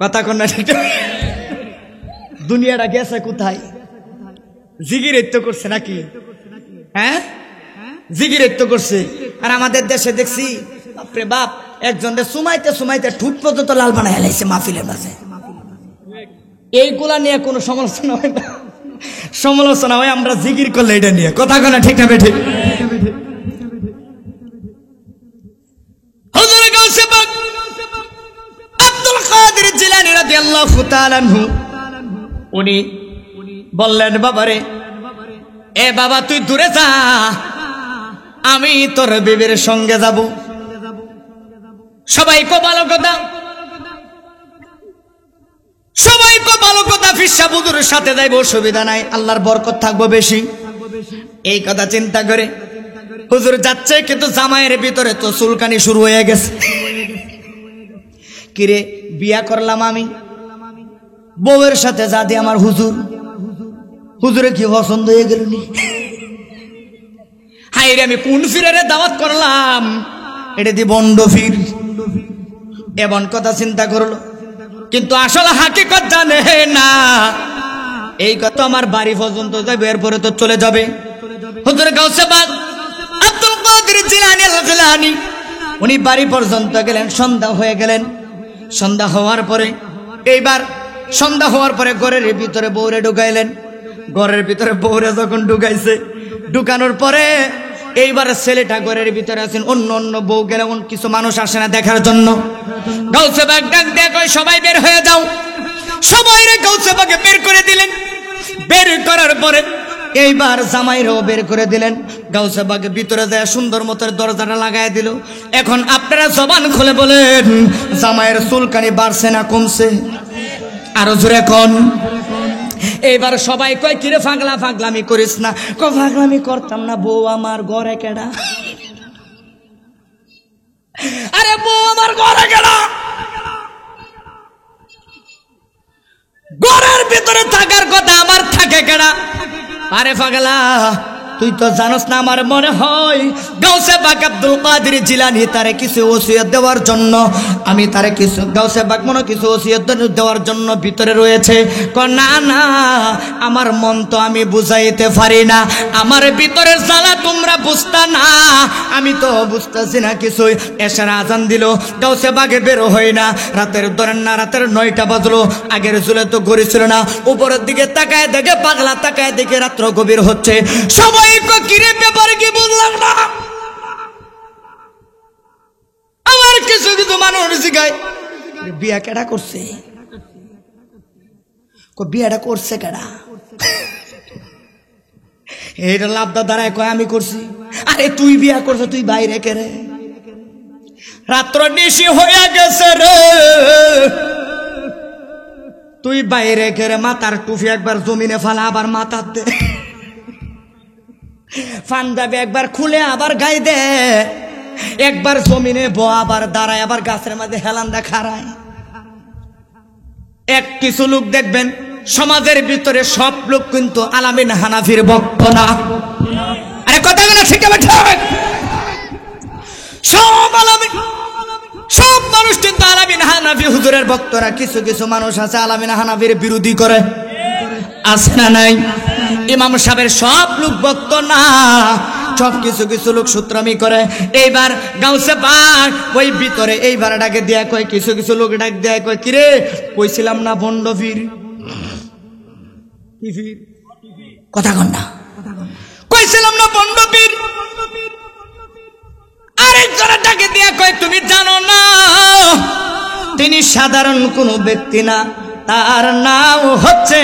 কথা কোন না? ঠিক, দুনিয়াটা গেছে কোথায়? জিকির তো করছে নাকি? হ্যাঁ, জিকির তো করছে। আর আমাদের দেশে দেখছি বাপরে বাপ, একজনের সুমাইতে সুমাইতে ঠুট পর্যন্ত লাল বানায় হেলাইছে মাহফিলের মাঝে। এইগুলা নিয়ে কোনো সমালোচনা হয় না, সমালোচনা হয় আমরা জিকির করলে এটা নিয়ে। কথা কোন ঠিক না? ঠিক। হুজুর গাউসে পাক আব্দুল কাদের জিলানী রাদিয়াল্লাহু তাআলা আনহু উনি বললেন, বাবারে, এ বাবা তুই দূরে যা, আমি তোর বিবির সঙ্গে যাব। সবাই কো ভালো কথা, সবাই কো ভালো কথা, ফিরসা বুজুরের সাথে যাইব, অসুবিধা নাই, আল্লাহর বরকত থাকবো বেশি। এই কথা চিন্তা করে হুজুর যাচ্ছে, কিন্তু জামাইয়ের ভিতরে তো চুলকানি শুরু হয়ে গেছে। কিরে, বিয়া করলাম আমি, বউয়ের সাথে যা দিয়ে আমার হুজুরে কি পছন্দ হয়ে গেল নি? হাই রে, আমি কোন ফিরে দাওয়াত করলাম, এটা দি বন্ড ফির। এমন কথা চিন্তা করলো, কিন্তু আসলে হাকিকত জানে না। এই কথা আমার বাড়ি পর্যন্ত যাবে, এরপরে তো চলে যাবে। হুজুর গাউসে পাক আব্দুল কাদের জিলানী উনি বাড়ি পর্যন্ত গেলেন, সন্ধ্যা হয়ে গেলেন। সন্ধ্যা হওয়ার পরে ঘরের ভিতরে বউরে ঢুকাইলেন। ঘরের ভিতরে বউরে যখন ঢুকানোর পরে এইবার ছেলেটা ঘরের ভিতরে আছেন, অন্য বউ গেলে কিছু মানুষ আসে না দেখার জন্য। গাউসে পাক ডাক দিয়ে কয়, সবাই বের হয়ে যাও। সবাই গাউসে পাকে বের করে দিলেন। বের করার পরে এইবার জামাইরাও বের করে দিলেন। গাউসে পাকের ভিতরে যায় সুন্দর মতো দরজাটা লাগাই দিল। এখন আপনারা জবান খুলে বলেন, জামাইয়ের চুলকানি বাড়ছে না কমছে? আরো জোরে কোন? এইবার সবাই কয়, কিরে ফাগলামি করিস না। ফাগলামি করতাম না, বউ আমার ঘরে কেডা? আরে বউ আমার ঘরে কেডা? ঘরের ভিতরে থাকার কথা, আমার থাকে কেডা? আরে পাগলা, তুই তো জানোস না, আমার মনে হয় গাউসে পাক আব্দুল কাদের জিলানী তারে কিছু ওসিয়ত দেওয়ার জন্য, আমি তারে কিছু গাউসে পাক মনে কিছু ওসিয়ত দেওয়ার জন্য ভিতরে রয়েছে। না না, আমার মন তো আমি বুঝাইতে পারি না, আমার ভিতরের জ্বালা তোমরা বুঝতা না, আমি তো বুঝতেছি না কিছুই। এশার আজান দিল, গাউসে পাকে বেরো হয় না। রাতের 9টা বাজলো। আগের চুলে তো ঘড়ি ছিল না। উপরের দিকে তাকায় দেখে, পাগলা তাকায় দেখে রাত্র গভীর হচ্ছে। সবাই কিরে ব্যাপারে কি বুঝলাম না। আমার কিছু মানুষ জিগায়, বিয়া কেডা করছে? বিয়াটা করছে কেডা? এইটা লাভদা দাঁড়ায় কয়, আমি করছি। আরে তুই বিয়া করছো, তুই বাইরে কেরে? রাত্র নিশি হয়ে গেছে রে, তুই বাইরে কেরে? মাথার টুপি একবার জমিনে ফালা, আবার মাথার দে, পাঞ্জাবি একবার খুলে আবার গায়ে দে, একবার জমিনে বো, আবার দাঁড়ায়, আবার গাছের মাঝে হেলান্দা খাড়ায়। কিছু লোক দেখবেন সমাজের ভিতরে, সব লোক কিন্তু আলামিন হানাফির ভক্ত না। আরে কথা বলে ঠিক আছে, সব মানুষ কিন্তু আলামিন হানাফি হুজুরের ভক্তরা কিছু কিছু মানুষ আছে আলামিনা হানাফির বিরোধী করে, আছে না নাই? ইমাম সাহেবের সব লোক ভক্ত না, সব কিছু কিছু লোক সূত্রামি করে। এইবার গাউসে পাক ওই ভিতরে এইবার ডাকে দিয়া কয়, কিছু কিছু লোক ডাক দেয়া কয়, কিরে কইছিলাম না বন্ড ফির, কি ফির কথা কন না, কইছিলাম না বন্ড ফির। আরেকজনের ডাকে দিয়া কয়, তুমি জানো না তিনি সাধারণ কোনো ব্যক্তি না, তার নাম হচ্ছে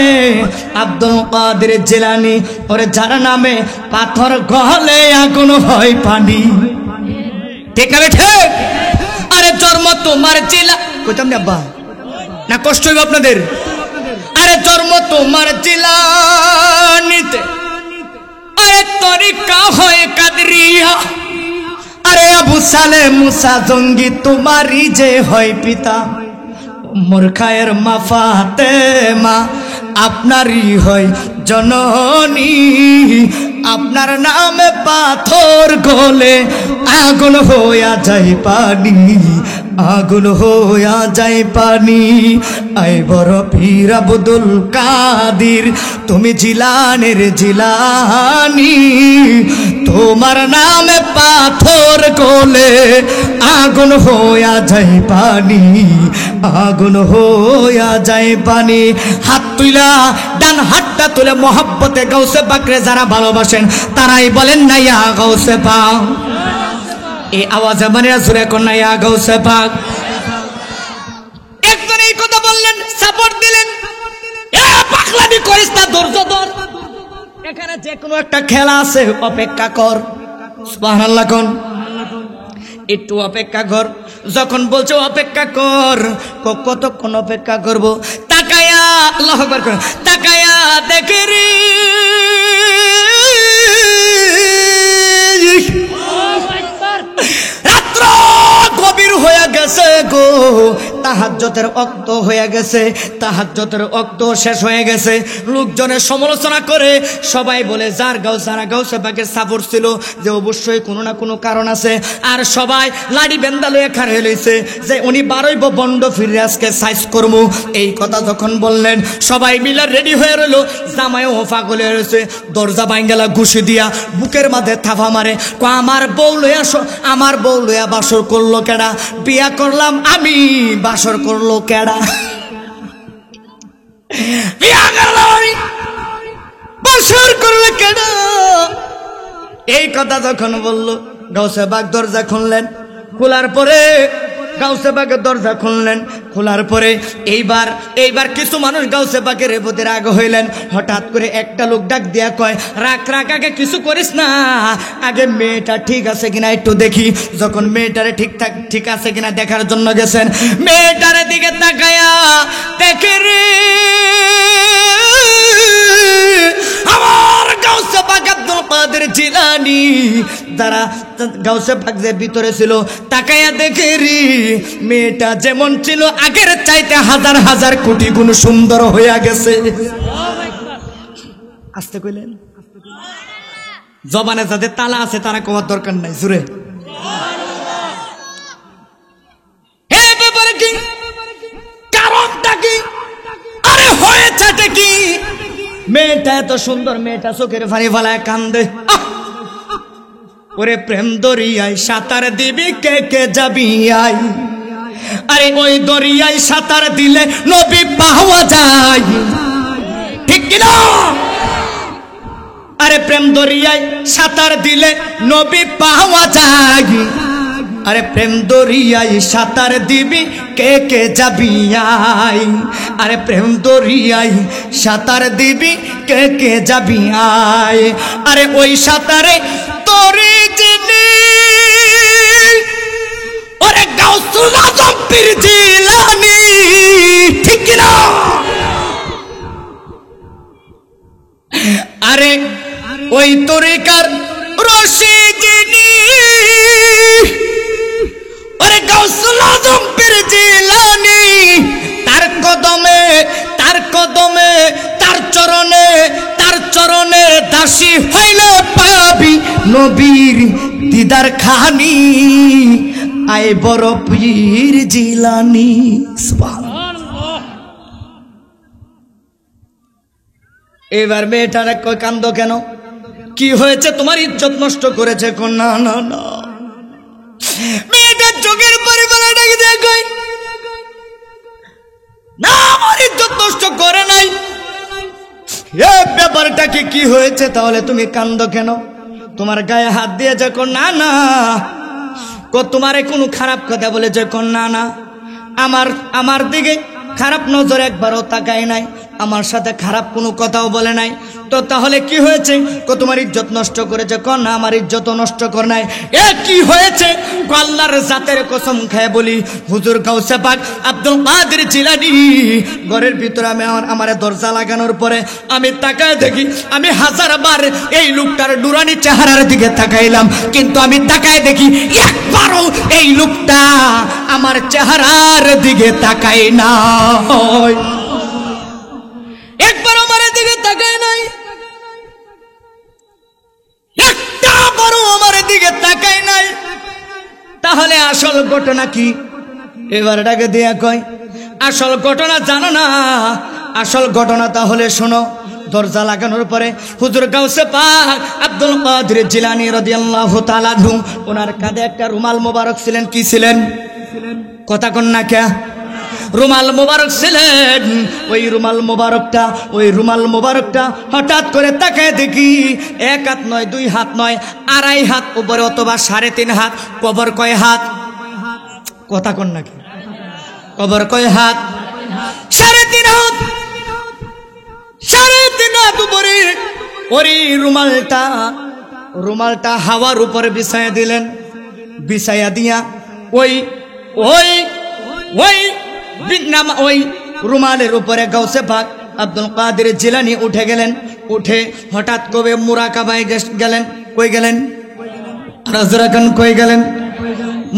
আব্দুল কাদের জিলানী, ওরে যার নামে পাথর গলে আগুন হয় পানি। ঠিক আছে ঠিক? আরে জন্ম তোমার জিলা, কইতাম না আব্বা, না কষ্ট হইব আপনাদের? আরে জন্ম তোমার জিলানীতে, আরে তরিকা হয় কাদরিয়া, আরে আবু সালে মুসা জঙ্গি তোমারই যে হয় পিতা, মূর্খায়ের মা ফাতেমা আপনারই হয় জননী, আপনার নামে পাথর গলে আগুন হইয়া যায় পানি, আগুন হইয়া যায় পানি। আই বড় পীর আব্দুল কাদের তুমি জিলানের জিলানী, তোমার নামে পাথর গলে আগুন হইয়া যায় পানি, আগুন হইয়া যায় পানি। হাত তুইলা, ডান হাতটা তুলে মহব্বতে গাউসে পাকরে যারা ভালোবাসেন তারাই বলেন না ইয়া গাউসে পাক। এই আওয়াজে মানে জোরে কোন না ইয়া গাউসে পাক। একজন এই কথা বললেন, সাপোর্ট দিলেন, এ পাগলামি করিস না, ধৈর্য ধর, এখানে যে কোনো একটা খেলা আছে, অপেক্ষা কর। সুবহানাল্লাহ কোন, একটু অপেক্ষা কর। যখন বলছো অপেক্ষা কর, কতক্ষণ অপেক্ষা করব? তাকায়া, আল্লাহু আকবার কর, তাকায়া দেখে রে রাত্র গভীর হয়ে গেছে গো, তাহাজ্জুদের ওয়াক্ত হয়ে গেছে, তাহাজ্জুদের ওয়াক্ত শেষ হয়ে গেছে। লোকজনের সমালোচনা করে সবাই বলে যার যারা গাউসে পাকের সাপোর্ট ছিল যে অবশ্যই কোনো না কোনো কারণ আছে, আর সবাই লাড়ি বেন্দা লয়ে খাড়ে লইছে যে উনি বারইব বন্ড ফিরে আজকে সাইজ করবো। এই কথা যখন বললেন সবাই মিলে রেডি হয়ে রইল, জামাইও পাগল হয়ে রয়েছে, দরজা ভাঙ্গেলা ঘুষি দিয়া বুকের মাঝে থাফা মারে, আমার বউ লইয়া, আমার বউ লইয়া বাসর করলো কেডা, বিয়া করলাম আমি বাসর করলো কেডা, বিয়া করলাম আমি বাসর করলো কেডা। এই কথা যখন বললো গাউসে পাক দরজা খুললেন, খোলার পরে গাউসে পাকের দরজা খুললেন, খোলার পরে এইবার কিছু মানুষ গাউসে পাকের প্রতি রাগ হইলেন। হঠাৎ করে একটা লোক ডাক দিয়া কয়, রাগ রাগ আগে কিছু করিস না, আগে মেয়েটা ঠিক আছে কিনা একটু দেখি। যখন মেয়েটারে ঠিক আছে কিনা দেখার জন্য গেছেন, মেয়েটারে দিকে তাকায়া দেখে রে আমার গাউসে পাক আব্দুল কাদের জিলানী, যারা গাউসে পাক যে ভিতরে ছিল, তাকায়া দেখে রে মেয়েটা যেমন ছিল আগের চাইতে হাজার হাজার কোটি গুণ সুন্দর হইয়া গেছে। আস্তে কইলেন, জবানে যাদের তালা আছে তারা কোয়ার দরকার নাই, জুড়ে কি কারণটা কি, আরে হয়েছেটা কি? মেয়েটা এত সুন্দর, মেয়েটা চোখের পানি ফেলায় কান্দে, ওরে প্রেম দরিয়ায় সাঁতার দিবি কে কে যাবি আই, আরে ওই দরিয়ায় সাঁতার দিলে নবী পাওয়া যায়, ঠিক কিনা? আরে প্রেম দরিয়ায় সাঁতার দিলে নবী পাওয়া যায়, আরে প্রেম দরিয়ায় সাঁতার দিবি কে কে যাবি আই, আরে প্রেম দরিয়ায় সাঁতার দিবি কে কে যাবি আই, আরে ওই সাঁতারে তোরে জেনে ওরে গাউসুল আজম পীর জিলানী, ঠিক কিনা? আরে ওই তরিকার রশি যিনি, ওরে গাউসুল আজম পীর জিলানী, তার কদমে তার কদমে তার চরণে তার চরণে দাসী হইলে পাবি নবীর দিদার খানি, আয় বড় পীর জিলানী। সুবহানাল্লাহ। এবার মেয়েটারে কই কান্দো কেন? কি হয়েছে? তোমার ইজ্জত নষ্ট করেছে? না না না। মেয়েটার চোখের পরে বলাটাকে দেখই না, আমার ইজ্জত নষ্ট করে নাই। এ ব্যাপারটা কি হয়েছে? তাহলে তুমি কান্দো কেন? তোমার গায়ে হাত দিয়ে যখন না না, তোমারে কোনো খারাপ কথা বলে যখন না না, আমার দিকে খারাপ নজর একবারও তাকায় নাই, আমার সাথে খারাপ কোনো কথাও বলে নাই, তো তাহলে কি হয়েছে? তোমার ইজ্জত নষ্ট করেছে? না, আমার ইজ্জত নষ্ট করে নাই। এ কি হয়েছে? আল্লাহর জাতের কসম খেয়ে বলি, হুজুর গাউসে পাক আব্দুল কাদের জিলানী ঘরের ভিতরে আমার দরজা লাগানোর পরে আমি তাকায় দেখি, আমি 1000 বার এই লোকটার নুরানি চেহারার দিকে তাকাইলাম, কিন্তু আমি তাকায় দেখি একবারও এই লোকটা আমার চেহারার দিকে তাকায় না। একবার আমার দিকে তাকায় নাই, একটা বারও আমার দিকে তাকায় নাই। তাহলে আসল ঘটনা কি? এবার ডাকে দিয়া কয়, আসল ঘটনা জানো না? আসল ঘটনা তাহলে শোনো। দরজা লাগানোর পরে হুজুর গাউসে পাক আব্দুল কাদের জিলানী রাদিয়াল্লাহু তাআলা আনহু, ওনার কাঁধে একটা রুমাল মোবারক ছিলেন। কি ছিলেন? কথা কন না কে? রুমাল মোবারক ছিলেন। ওই রুমাল মোবারকটা হঠাৎ করে তাকায় দেখি 1 হাত নয়, 2 হাত নয়, 2.5 হাত উপরে অথবা 3.5 হাত। কবর কয় হাত? কথা কন নাকি? কবর কয় হাত? 3.5 হাত। 3.5 হাত উপরে ওই রুমালটা হাওয়ার উপরে বিছায়া দিলেন। বিছায়া দিয়া ওই রুমালের উপরে গাউসে পাক আব্দুল কাদের জিলানী উঠে গেলেন। উঠে হঠাৎ করে মুরাকাবায় গেলেন। কই গেলেন? রাজরাকান কই গেলেন?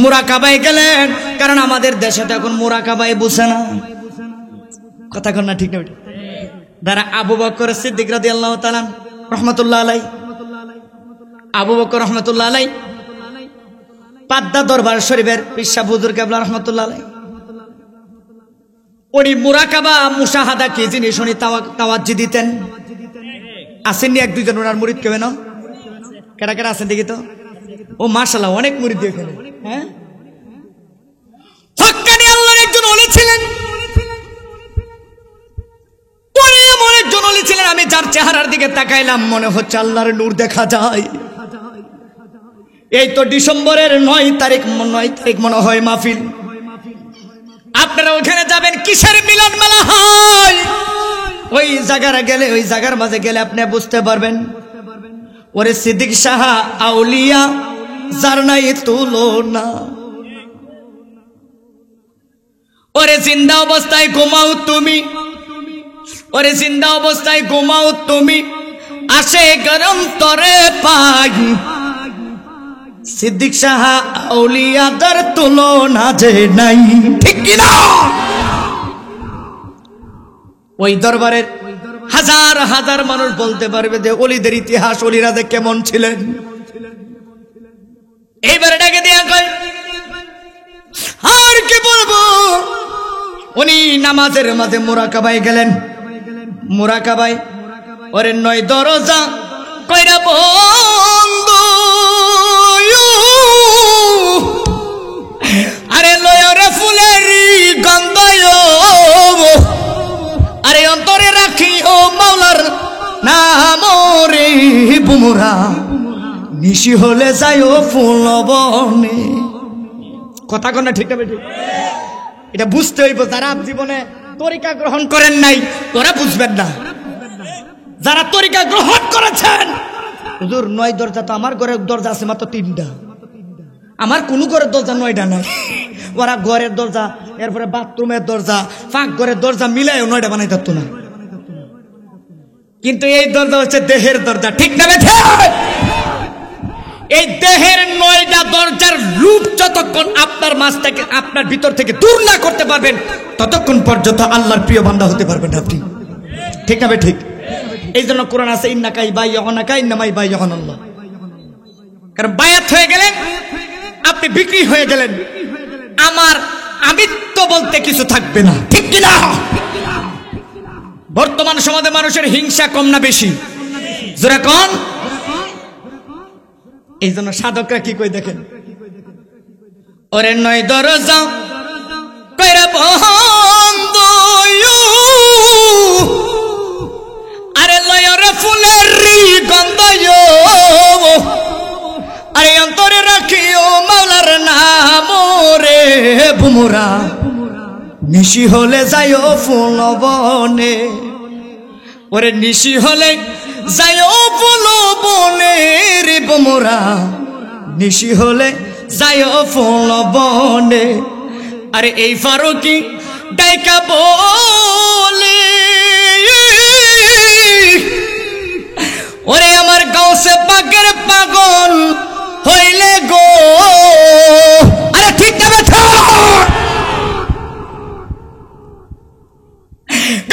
মুরাকাবায় গেলেন। কারণ আমাদের দেশে তো এখন মুরাকাবায় বুঝে না। কথা কন না? ঠিক না? যারা আবু বকর সিদ্দিক রাদিয়াল্লাহু তাআলা রাহমাতুল্লাহ আলাইহি, আবু বকর রাহমাতুল্লাহ আলাইহি পাদ্দা দরবার শরীফের পিসা হুজুর কেবলা রাহমাতুল্লাহ আলাইহি উনি মুরাকাবা মুশাহাদা কি জিনিস উনি তাওয়াজ্জি দিতেন। আসেননি 1-2 জন ওনার মুরিদ? কেউ না? কেডা কেডা আছেন দেখি তো? ও মাশাআল্লাহ, অনেক মুরিদ এখানে। হ্যাঁ, হক্কানি আল্লাহর একজন ওলি ছিলেন। উনি এমন একজন ওলি ছিলেন, আমি যার চেহারার দিকে তাকাইলাম মনে হচ্ছে আল্লাহর নূর দেখা যায়। এই তো ডিসেম্বরের 9 তারিখ মনে হয় মাহফিল। আপনারা ওখানে যাবেন, কিসের মিলন মেলা হয়? ওই জায়গার মাঝে গেলে আপনি বুঝতে পারবেন। ওরে সিদ্দিক শাহ আউলিয়া যার নাই তুলনা, ওরে জিন্দা অবস্থায় ঘুমাও তুমি, ওরে জিন্দা অবস্থায় ঘুমাও তুমি, আসে গরম তরে পাই। সিদ্দিক শাহ আউলিয়াদের তুলনা যে নাই, ঠিক কিনা? ওই দরবারের হাজার হাজার মানুষ বলতে পারবে যে ওলিদের ইতিহাস, ওলিরা যে কেমন ছিলেন। এইবারে ডাকে দিয়া কয়, আর কি বলবো? উনি নামাজের মাঝে মুরাকাবায় গেলেন। মুরাকাবায় ওরে 9 দরজা কইরা বন্ধ, আরে লয়রে ফুলের গন্ধ, আরে অন্তরে রাখি ও মাওলার নাম রে বুমরা, নিশি হলে যাই ও ফুল বনে। কথা কন না? ঠিক না? ঠিক। এটা বুঝতে হইব। যারা জীবনে তরিকা গ্রহণ করেন নাই তোরা বুঝবেন না। যারা তরিকা গ্রহণ করেছেন, হুজুর 9 দরজা, তো আমার ঘরের দরজা আছে মাত্র 3টা। আমার কোনো ঘরের দরজা 9টা নাই। ওরা ঘরের দরজা, এরপরে বাথরুমের দরজা, ফাঁক ঘরের দরজা মিলাই 9টা বানাই থাকতো না। কিন্তু এই দরজা হচ্ছে দেহের দরজা, ঠিক না? এই দেহের 9টা দরজার লুপ যতক্ষণ আপনার মাঝ থেকে, আপনার ভিতর থেকে দূর না করতে পারবেন, ততক্ষণ পর্যন্ত আল্লাহর প্রিয় বান্দা হতে পারবেন আপনি, ঠিক না? ঠিক। এই জন্য কোরআন আছে, ইন্নাকা বাইয়ানাকা ইন্নামা বাইয়ানাল্লাহ। কারণ বায়াত হয়ে গেলেন, আপনি বিক্রি হয়ে গেলেন। আমার আমিত্ব বলতে কিছু থাকবে না, ঠিক কিনা? বর্তমান সমাজে মানুষের হিংসা কম না বেশি? জোরে কোন? এই জন্য সাধকরা কি কই দেখেন, ওরে নয় দরজা কইরা বন্ধ, আরে লয়রে ফুলের গন্ধ, আরে অন্তরে রাখিও মাওলার নাম রে বুমরা, নিশি হলে যাইও ফুল বনে, ওরে নিশি হলে যাইও ফুল বনে রে বুমরা, নিশি হলে যাইও ফুল বনে। আরে এই ফারুকি ডাইকা বলে, ওরে আমার গাউসে পাকের পাগল হইলে গো, আরে ঠিক না বেঠা?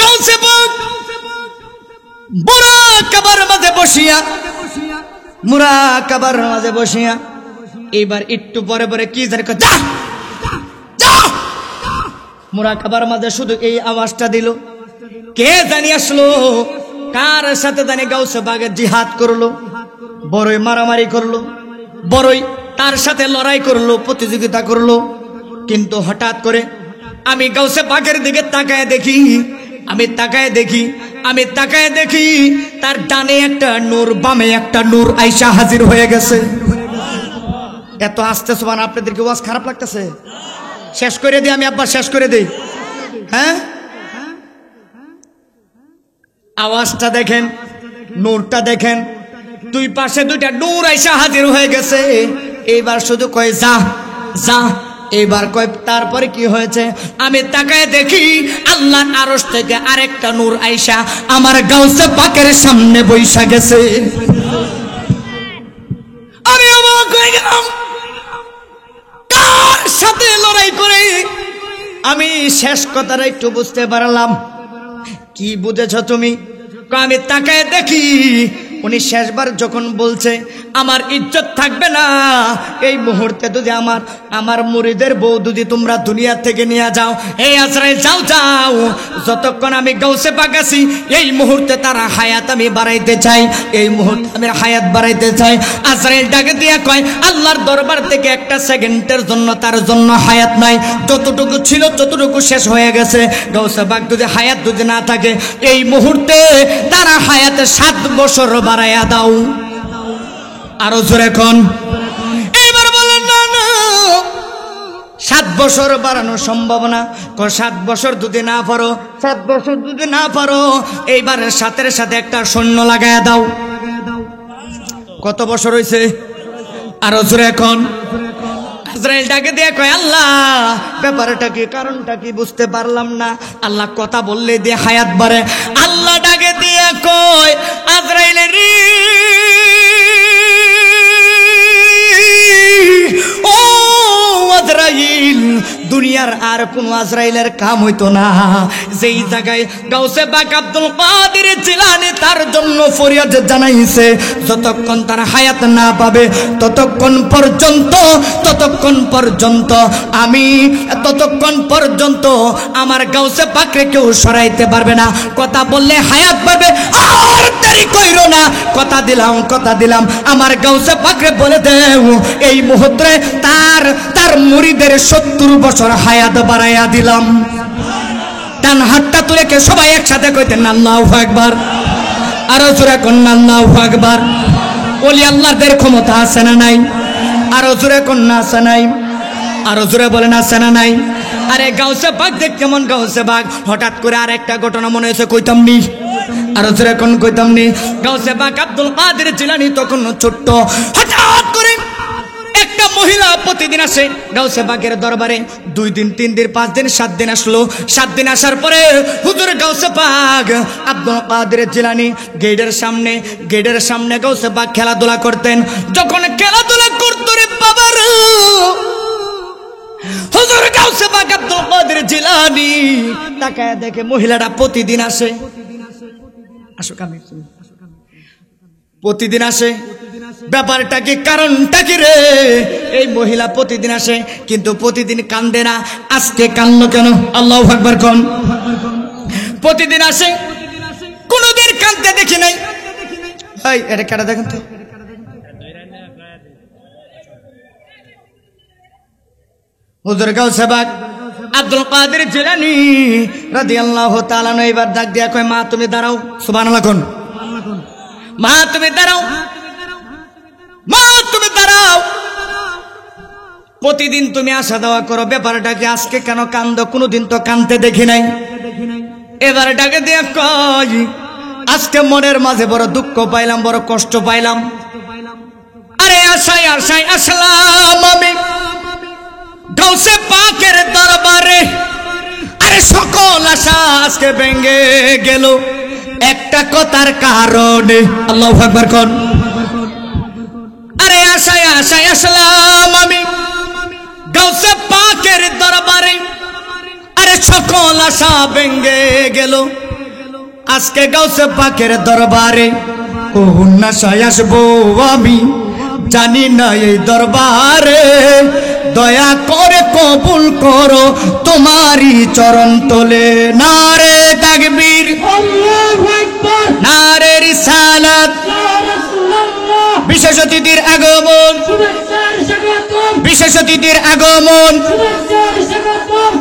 গাউসে পাক মুরাকাবার মাঝে বসিয়া, মুরাকাবার মাঝে বসিয়া এবার একটু পরে পরে কি জানি যা যা, মুরাকাবার মাঝে শুধু এই আওয়াজটা দিল, কে জানি আসলো, কার সাথে জানি গাউসে বাগের জিহাদ করলো, বড়ই মারামারি করলো, বড়ই তার সাথে লড়াই করলো, প্রতিযোগিতা করলো। কিন্তু হঠাৎ করে আমি গাউসে বাগের দিকে তাকায় দেখি, আমি তাকায় দেখি, আমি তাকায় দেখি তার ডানে একটা নূর, বামে একটা নূর আইসা হাজির হয়ে গেছে। এত আস্তে সুবহান, আপনাদেরকে ওয়াজ খারাপ লাগতেছে? শেষ করে দিই আমি, আব্বা শেষ করে দিই। হ্যাঁ, আওয়াজটা দেখেন, নূরটা দেখেন, দুই পাশে দুইটা নূর আইসা হাজির হয়ে গেছে। এইবার শুধু কয় যা যা, এবার কয় তারপরে কি হয়েছে, আমি তাকায় দেখি আল্লাহর আরশ থেকে আরেকটা নূর আইসা আমার গাউসে পাকের সামনে বইসা গেছে। আমি অবাক হয়ে গেলাম, কার সাথে লড়াই করে? আমি শেষ কথাটা একটু বুঝতে পারলাম। কি বুঝেছ তুমি? আমি তাকায় দেখি উনি শেষবার যখন বলছে আমার ইজ্জত থাকবে না এই মুহূর্তে যদি আমার মুরিদের বউ যদি তোমরা দুনিয়া থেকে নিয়ে যাও, এই আজরাইল যাও যাও, যতক্ষণ আমি গাউসে পাক আছি এই মুহূর্তে তারা হায়াত আমি বাড়াইতে চাই, এই মুহূর্তে আমি হায়াত বাড়াইতে চাই। আজরাইল ডাকে দিয়া কয় আল্লাহর দরবার থেকে একটা সেকেন্ডের জন্য তার জন্য হায়াত নাই, যতটুকু ছিল ততটুকু শেষ হয়ে গেছে। গাউসে পাক যদি হায়াত যদি না থাকে এই মুহূর্তে তারা হায়াতে 7 বছর বাড়াইয়া দাও। আরো জোরে কোন? এবার বলেন না না 7 বছর বাড়ানো সম্ভব না। 7 বছর যদি না পারো, 7 বছর যদি না পারো এইবার সাথে সাথে একটা সৈন্য লাগাইয়া দাও। কত বছর হয়েছে? আরো জোরে কোন? আজরাইল ডাকে দিয়ে কয় আল্লাহ ব্যাপারটা কি, কারণটা কি বুঝতে পারলাম না। আল্লাহ কথা বললে দিয়ে হায়াত বাড়ে। আল্লাহ ডাকে দিয়ে কয় আজরাইলের ও আজরাইল, দুনিয়ার আর কোন আজরাইলের কাম হইতো না। যেই জায়গায় গাউসে পাক আব্দুল কাদের জিলানী তার জন্য ফরিয়াদ জানাইছে, যতক্ষণ তার হায়াত না পাবে ততক্ষণ পর্যন্ত আমি আমার গাউসে পাকরে কেউ সরাইতে পারবে না। কথা বললে হায়াত পাবে, আর দেরি কইরো না। কথা দিলাম আমার গাউসে পাকরে বলে দেও এই মুহূর্তে তার মুরিদের 70 বছর হায়াত বাড়াইয়া দিলাম। ডান হাতটা তুলে কে সবাই একসাথে কইতেন আল্লাহু আকবার। আরো জোরে কোন আল্লাহু আকবার। ওলি আল্লাহদের ক্ষমতা আছে না নাই? আরো জোরে কোন না আছে নাই? আরো জোরে বলেন আছে না নাই? আরে গাউসে পাক দেখ কেমন গাউসে পাক। হঠাৎ করে আর একটা ঘটনা মনে হয়েছে, কইতাম নি? আরো জোরে কোন কইতাম নি? গাউসে পাক আব্দুল কাদের জিলানী তখন ছোট্ট। হঠাৎ করে একটা মহিলা প্রতিদিন আসে গাউসে পাকের দরবারে। 2 দিন 3 দিন 5 দিন 7 দিন আসলো। 7 দিন আসার পরে হুজুর গাউসে পাক আব্দুল কাদের জিলানী গেটের সামনে গাউসে পাক খেলাধুলা করতেন। যখন খেলাধুলা করতো রে বাবার, হুজুর গাউসে পাক আব্দুল কাদের জিলানী তাকায় দেখে মহিলাটা প্রতিদিন আসে। আসো কামে, প্রতিদিন আসে। ব্যাপারটা কি, কারণটা কি রে? এই মহিলা প্রতিদিন আসে কিন্তু প্রতিদিন কান্দে না, আজকে কান্দলো কেন? আল্লাহু আকবার কোন। প্রতিদিন আসে, কোনদিন কান্দতে দেখি নাই। এই এটা কাটা দেখেন তো, হুজুর গাউসে পাক আব্দুল কাদের জিলানী রাদিয়াল্লাহু তাআলা এবার ডাক দিয়া কয়, মা তুমি দাঁড়াও। সুবহানাল্লাহ কোন। মা তুমি দাঁড়াও, মা তুমি দাঁড়াও। প্রতিদিন তুমি আসা দেওয়া করো, ব্যাপারটা কি, আজকে কেন কান্দো? কোনদিন তো কান্দতে দেখি নাই। এবার ডাকে দিয়ে কয়, আজকে মনের মাঝে বড় দুঃখ পাইলাম, বড় কষ্ট পাইলাম। আরে আশায় আশায় আসলাম আমি গাউসে পাকের দরবারে, আরে সকল আশা আজকে ভেঙে গেল একটা কথার কারণে। আল্লাহু আকবার কোন। আরে আশায় আশায় আসলাম আমি গাউসে পাকের দরবারে, আরে সকল আশা ভেঙে গেল আজকে গাউসে পাকের দরবারে। কোন আশায় আসবো আমি জানি না এই দরবারে, দয়া করে কবুল করো তোমারই চরণ তলে। নারে তাকবীর, আল্লাহু আকবার, নারে রিসালাত, ইয়া রাসূলুল্লাহ। বিশেষ অতিথির আগমন, শুভেচ্ছার স্বাগতম, বিশেষ অতিথির আগমন, শুভেচ্ছার স্বাগতম।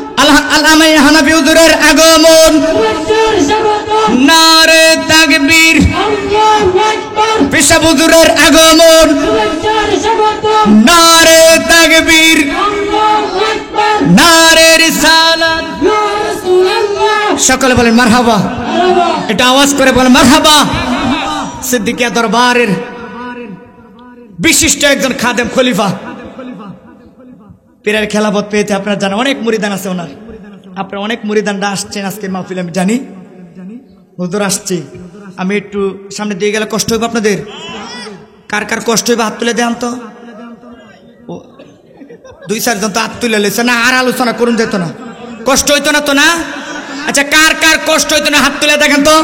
আল্লামা হানাফি হুজুরের আগমন, শুভেচ্ছার স্বাগতম। নারে তাকবীর, আল্লাহু আকবার। বিশেষ হুজুরের আগমন, শুভেচ্ছার স্বাগতম। নারে তাকবীর, আল্লাহু আকবার, নারে রিসালাত, ইয়া রাসূলুল্লাহ। সকলে বলেন মারহাবা, মারহাবা। এটা আওয়াজ করে বলেন মারহাবা। সিদ্দিকিয়া দরবারের বিশিষ্ট একজন খাদেম খলিফা, পীরের খেলাফত পেয়েছে। আপনারা জানেন অনেক মুরিদান আছে ওনার, আপনারা অনেক মুরিদানরা আসছেন আজকে মাহফিলে, আমি জানি। হুজুর আসছি, আমি একটু সামনে দিয়ে গেলে কষ্ট হইব আপনাদের? কার কার কষ্ট হইব হাত তুলে দেন তো। দুই চারজন তো হাত তুলে লেছে না, আর আলোচনা করুন যেত না, কষ্ট হইতো না তো না? আচ্ছা কার কার কষ্ট হইতো না হাত তুলে দেখেন তো।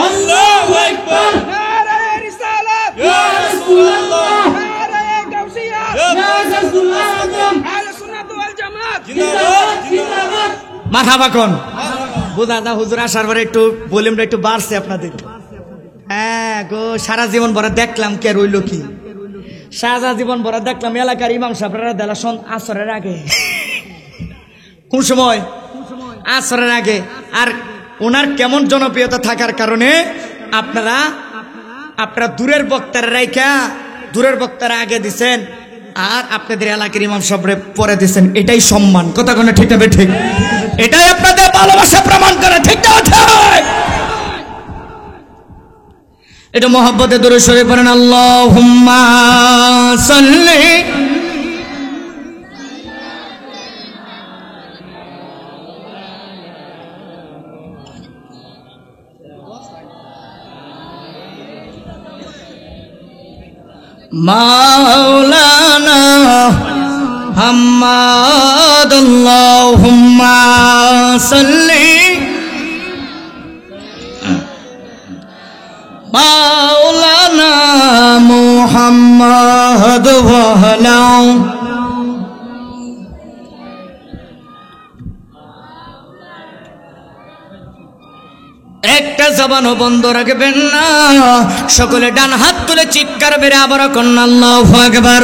আল্লাহু আকবার, নারে রিসালাত, ইয়া রাসূলুল্লাহ, নারে গাউসিয়া, ইয়া রাসূলুল্লাহ, আহলে সুন্নাত ওয়াল জামাত জিন্দাবাদ, জিন্দাবাদ। মারহাবা কোন। বুঝা দা হুজুর আসার পরে একটু ভলিউমটা একটু বাড়ছে আপনাদের। হ্যাঁ গো, সারা জীবন ভরা দেখলাম কে রইল কি, সারা জীবন ভরা দেখলাম এলাকার ইমাম সাহেবরা দেলা আসরের আগে। কোন সময়? আসরের আগে। আর ওনার কেমন জনপ্রিয়তা থাকার কারণে আপনারা দূরের বক্তারা রাইখা দূরের বক্তারা আগে দিচ্ছেন, আর আপনাদের এলাকার ইমাম সাহেবরে পরে দিচ্ছেন। এটাই সম্মান, কথা কোনো ঠিক না? ঠিক, এটাই আপনাদের ভালোবাসা প্রমাণ করে, ঠিক না? এটা মহব্বতে দরুদ শরীফ পড়েন, আল্লাহুম্মা সাল্লি মাওলানা মুহাম্মদ, আল্লাহুম্মা সাল্লি মাওলানা মুহাম্মদ ওয়া আলা। একটা জবানও বন্ধ রাখবেন না, সকলে ডান হাত তুলে চিৎকার বেড়ে আবার কোন আল্লাহু আকবার,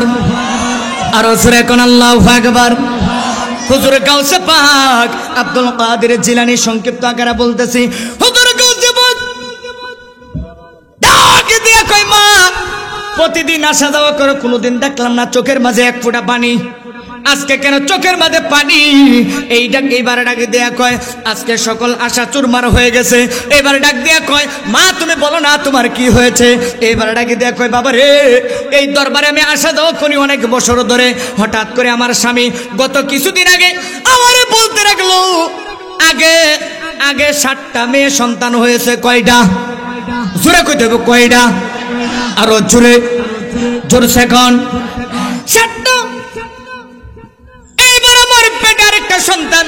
আরো জোরে কোন আল্লাহু আকবার। হুজুর গাউসে পাক আব্দুল কাদের জিলানী সংক্ষিপ্ত আকারে বলতেছি, হুজুর গাউসে পাক ডাক দিয়ে কই, মা প্রতিদিন আসা যাওয়া করো, কোনোদিন দেখলাম না চোখের মাঝে এক ফোঁটা পানি, আজকে কেন চোখের মাঝে পানি? এইবার ডাক দেয়া কয়, আজকে সকল আশা চুরমার হয়ে গেছে। এবার ডাক দেয়া কয়, মা তুমি বলো না তোমার কি হয়েছে? এবার ডাক দেয়া কয়, বাবা রে, এই দরবারে আমি আসা যাওয়া করি অনেক বছর ধরে, হঠাৎ করে আমার স্বামী গত কিছুদিন আগে আমারে বলতে লাগলো, আগে 7টা মেয়ে সন্তান হয়েছে। কয়টা? জোরে কইতে হবে, কয়টা? আরো জোরে, জোরছে কোন? 7টা। এইবার আমার পেটে আরেকটা সন্তান।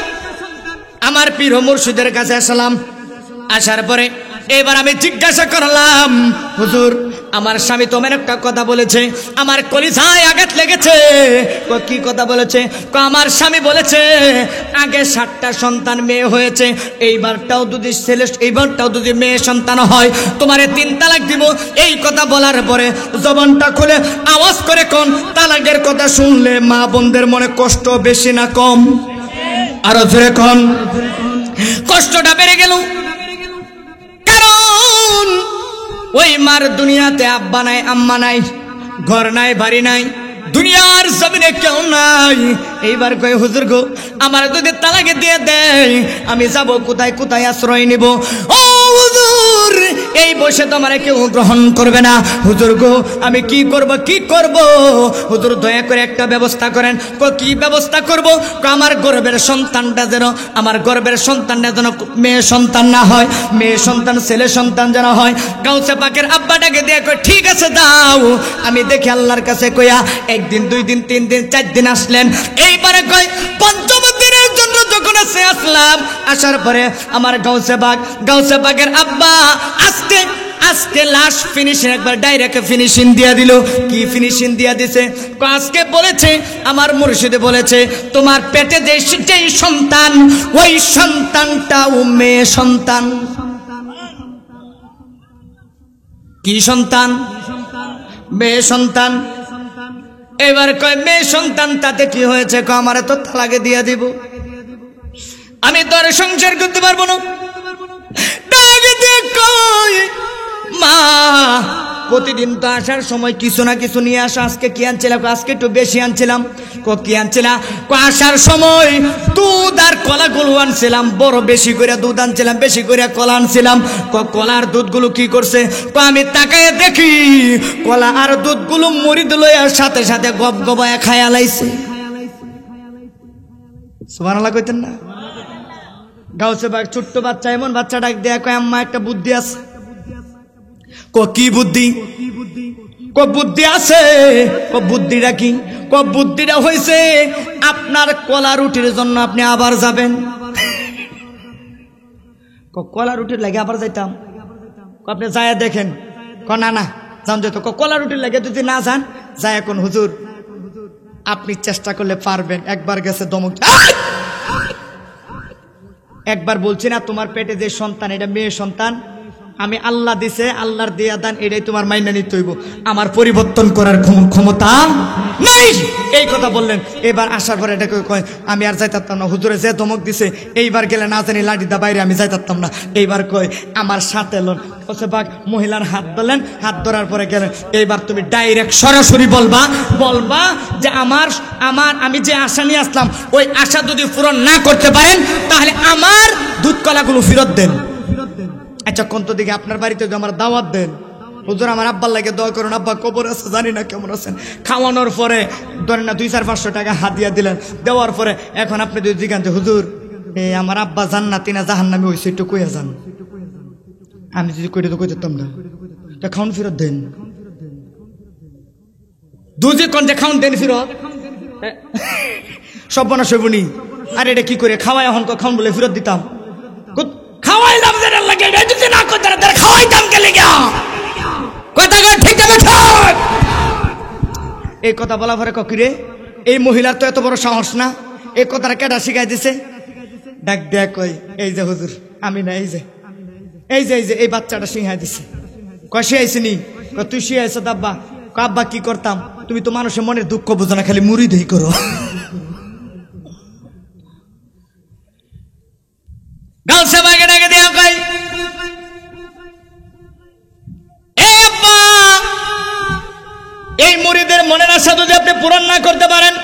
আমার পীর মুর্শিদের কাছে আসলাম, আসার পরে এবার আমি জিজ্ঞাসা করলাম, হুজুর আমার স্বামী তোমার একটা কথা বলেছে, আমার কলিজায় আঘাত লেগেছে। কি কথা বলেছে? আমার স্বামী বলেছে আগে 7টা সন্তান মেয়ে হয়েছে, এইবারটাও যদি মেয়ে সন্তান হয় তোমারে 3 তালাক দিব। এই কথা বলার পরে জবানটা খুলে আওয়াজ করে কোন তালাকের কথা শুনলে মা বোনদের মনে কষ্ট বেশি না কম? আরো জোরে কোন। কষ্টটা বেড়ে গেল, কারণ ওই মার দুনিয়াতে আব্বা নাই, আম্মা নাই, ঘর নাই, বাড়ি নাই, দুনিয়ার জমিনে কেউ নাই। এইবার কই হুজুর গো আমার যদি তালাকে দিয়ে দেয় আমি যাব কোথায়, কোথায় আশ্রয় নিব? ও হুজুর এই বসে তো আমার কেউ গ্রহণ করবে না। হুজুর গো আমি কি করব, কি করব? হুজুর দয়া করে একটা ব্যবস্থা করেন। কি ব্যবস্থা করব? আমার গর্ভের সন্তানটা যেন মেয়ে সন্তান না হয়, মেয়ে সন্তান ছেলে সন্তান যেন হয়। গাউসে পাকের আব্বাটাকে দিয়ে কই ঠিক আছে দাও, আমি দেখি আল্লাহর কাছে কইয়া 1 দিন 2 দিন 3 দিন 4 দিন আসলেন। এইবারে কই 5ম দিনের জন্য যখন আসলাম, আসার পরে আমার গাউসে পাকের আব্বা আজকে লাস্ট ফিনিশিং, একবার ডাইরেক্ট ফিনিশিং দিয়া দিল। কি ফিনিশিং দিয়া দিছে? আজকে বলেছে আমার মুর্শিদে বলেছে তোমার পেটে যেই সন্তান ওই সন্তানটাও মেয়ে সন্তান। কি সন্তান? মেয়ে সন্তান। এবার কয় মেয়ে সন্তান তাতে কি হয়েছে? আমারে তো তালাকে দিয়ে দিব, আমি তো আর সংসার করতে পারবো না। মা প্রতিদিন তো আসার সময় কিছু না কিছু নিয়ে আসো, আজকে কি আনছিলাম? আজকে একটু বেশি আনছিলাম। কি আনছিলাম? আসার সময় দুধ আর কলাগুলো আনছিলাম, বড় বেশি করে দুধ আনছিলাম, বেশি করে কলা আনছিলাম। কলার দুধগুলো কি করছে? আমি তাকায় দেখি কলা আর দুধগুলো মরি দিল, আর সাথে সাথে গপ গবায় খায়া লাইছে। সুবহানাল্লাহ কইতেন না? গাউসে বাগ ছোট্ট বাচ্চা, এমন বাচ্চা ডাক দেয়া কয় আম্মা একটা বুদ্ধি আছে। কি বুদ্ধি? বুদ্ধি আছে। বুদ্ধিটা কি? বুদ্ধিটা হয়েছে আপনার কলা রুটির জন্য আপনি আবার যাবেন। কলা রুটির লাগে আবার যাইতাম? আপনি যায় দেখেন। না না যান যেত। কলা রুটির লাগে যদি না যান, যায় এখন হুজুর আপনি চেষ্টা করলে পারবেন। একবার গেছে দমক, একবার বলছি না তোমার পেটে যে সন্তান এটা মেয়ে সন্তান, আমি আল্লাহ দিছে, আল্লাহর দেয়া দান, এটাই তোমার মাইনা নিতে হইব, আমার পরিবর্তন করার ক্ষমতা নাই। এই কথা বললেন। এবার আসার পরে এটা কয় আমি আর যাইতাম না, হুজুরে যে ধমক দিছে এইবার গেলে না জানি লাঠি দা বাইরে আমি যাইতাম না। এইবার কয় আমার সাথে এলেন, মহিলার হাত ধরলেন, হাত ধরার পরে গেলেন। এইবার তুমি ডাইরেক্ট সরাসরি বলবা যে আমি যে আশা নিয়ে আসলাম ওই আশা যদি পূরণ না করতে পারেন তাহলে আমার দুধ কলাগুলো ফেরত দেন। আচ্ছা কোন তো দিকে আপনার বাড়িতে যদি আমার দাওয়াত দেন, হুজুর আমার আব্বার লাগে দোয়া করুন, আব্বা কবর আছে জানি না কেমন আছেন। খাওয়ানোর পরে ধরেন না 200-500 টাকা হাদিয়া দিলেন, দেওয়ার পরে এখন আপনি যদি জিজ্ঞান যে হুজুর আমার আব্বা জান্নাতি না জাহান্নামী হয়েছে একটু কইয়া যান, আমি যদি কইতে তো কই দিতাম না, খাউন ফেরত দেন। দুজে কোন যে খাউন দেন ফেরত, সব বনা সবনি। আর এটা কি করে খাওয়াই এখন খাউন বলে ফেরত দিতাম? খাওয়াইলাম যেটা লাগে এটা যদি না করতে তাহলে খাওয়াইতাম কে লেগে? কথা ঠিক যাবে ঠিক। এই কথা বলা পরে ককিরে এই মহিলার তো এত বড় সাহস না, এই কথাটা কেডা শিখাই দিছে? ডাক দেখ কই এই যে হুজুর আমি না, এই যে এই বাচ্চাটা শিখাই দিছে। কয় শিখাইছিনি? তুই শিখাইছ আব্বা? আব্বা কি করতাম? তুমি তো মানুষের মনের দুঃখ বোঝো না, খালি মুড়ি দই করো। গাউসে বাগে ডাকে দেয়া কই এই মুরিদের মনের আশা যদি আপনি পূরণ না করতে পারেন,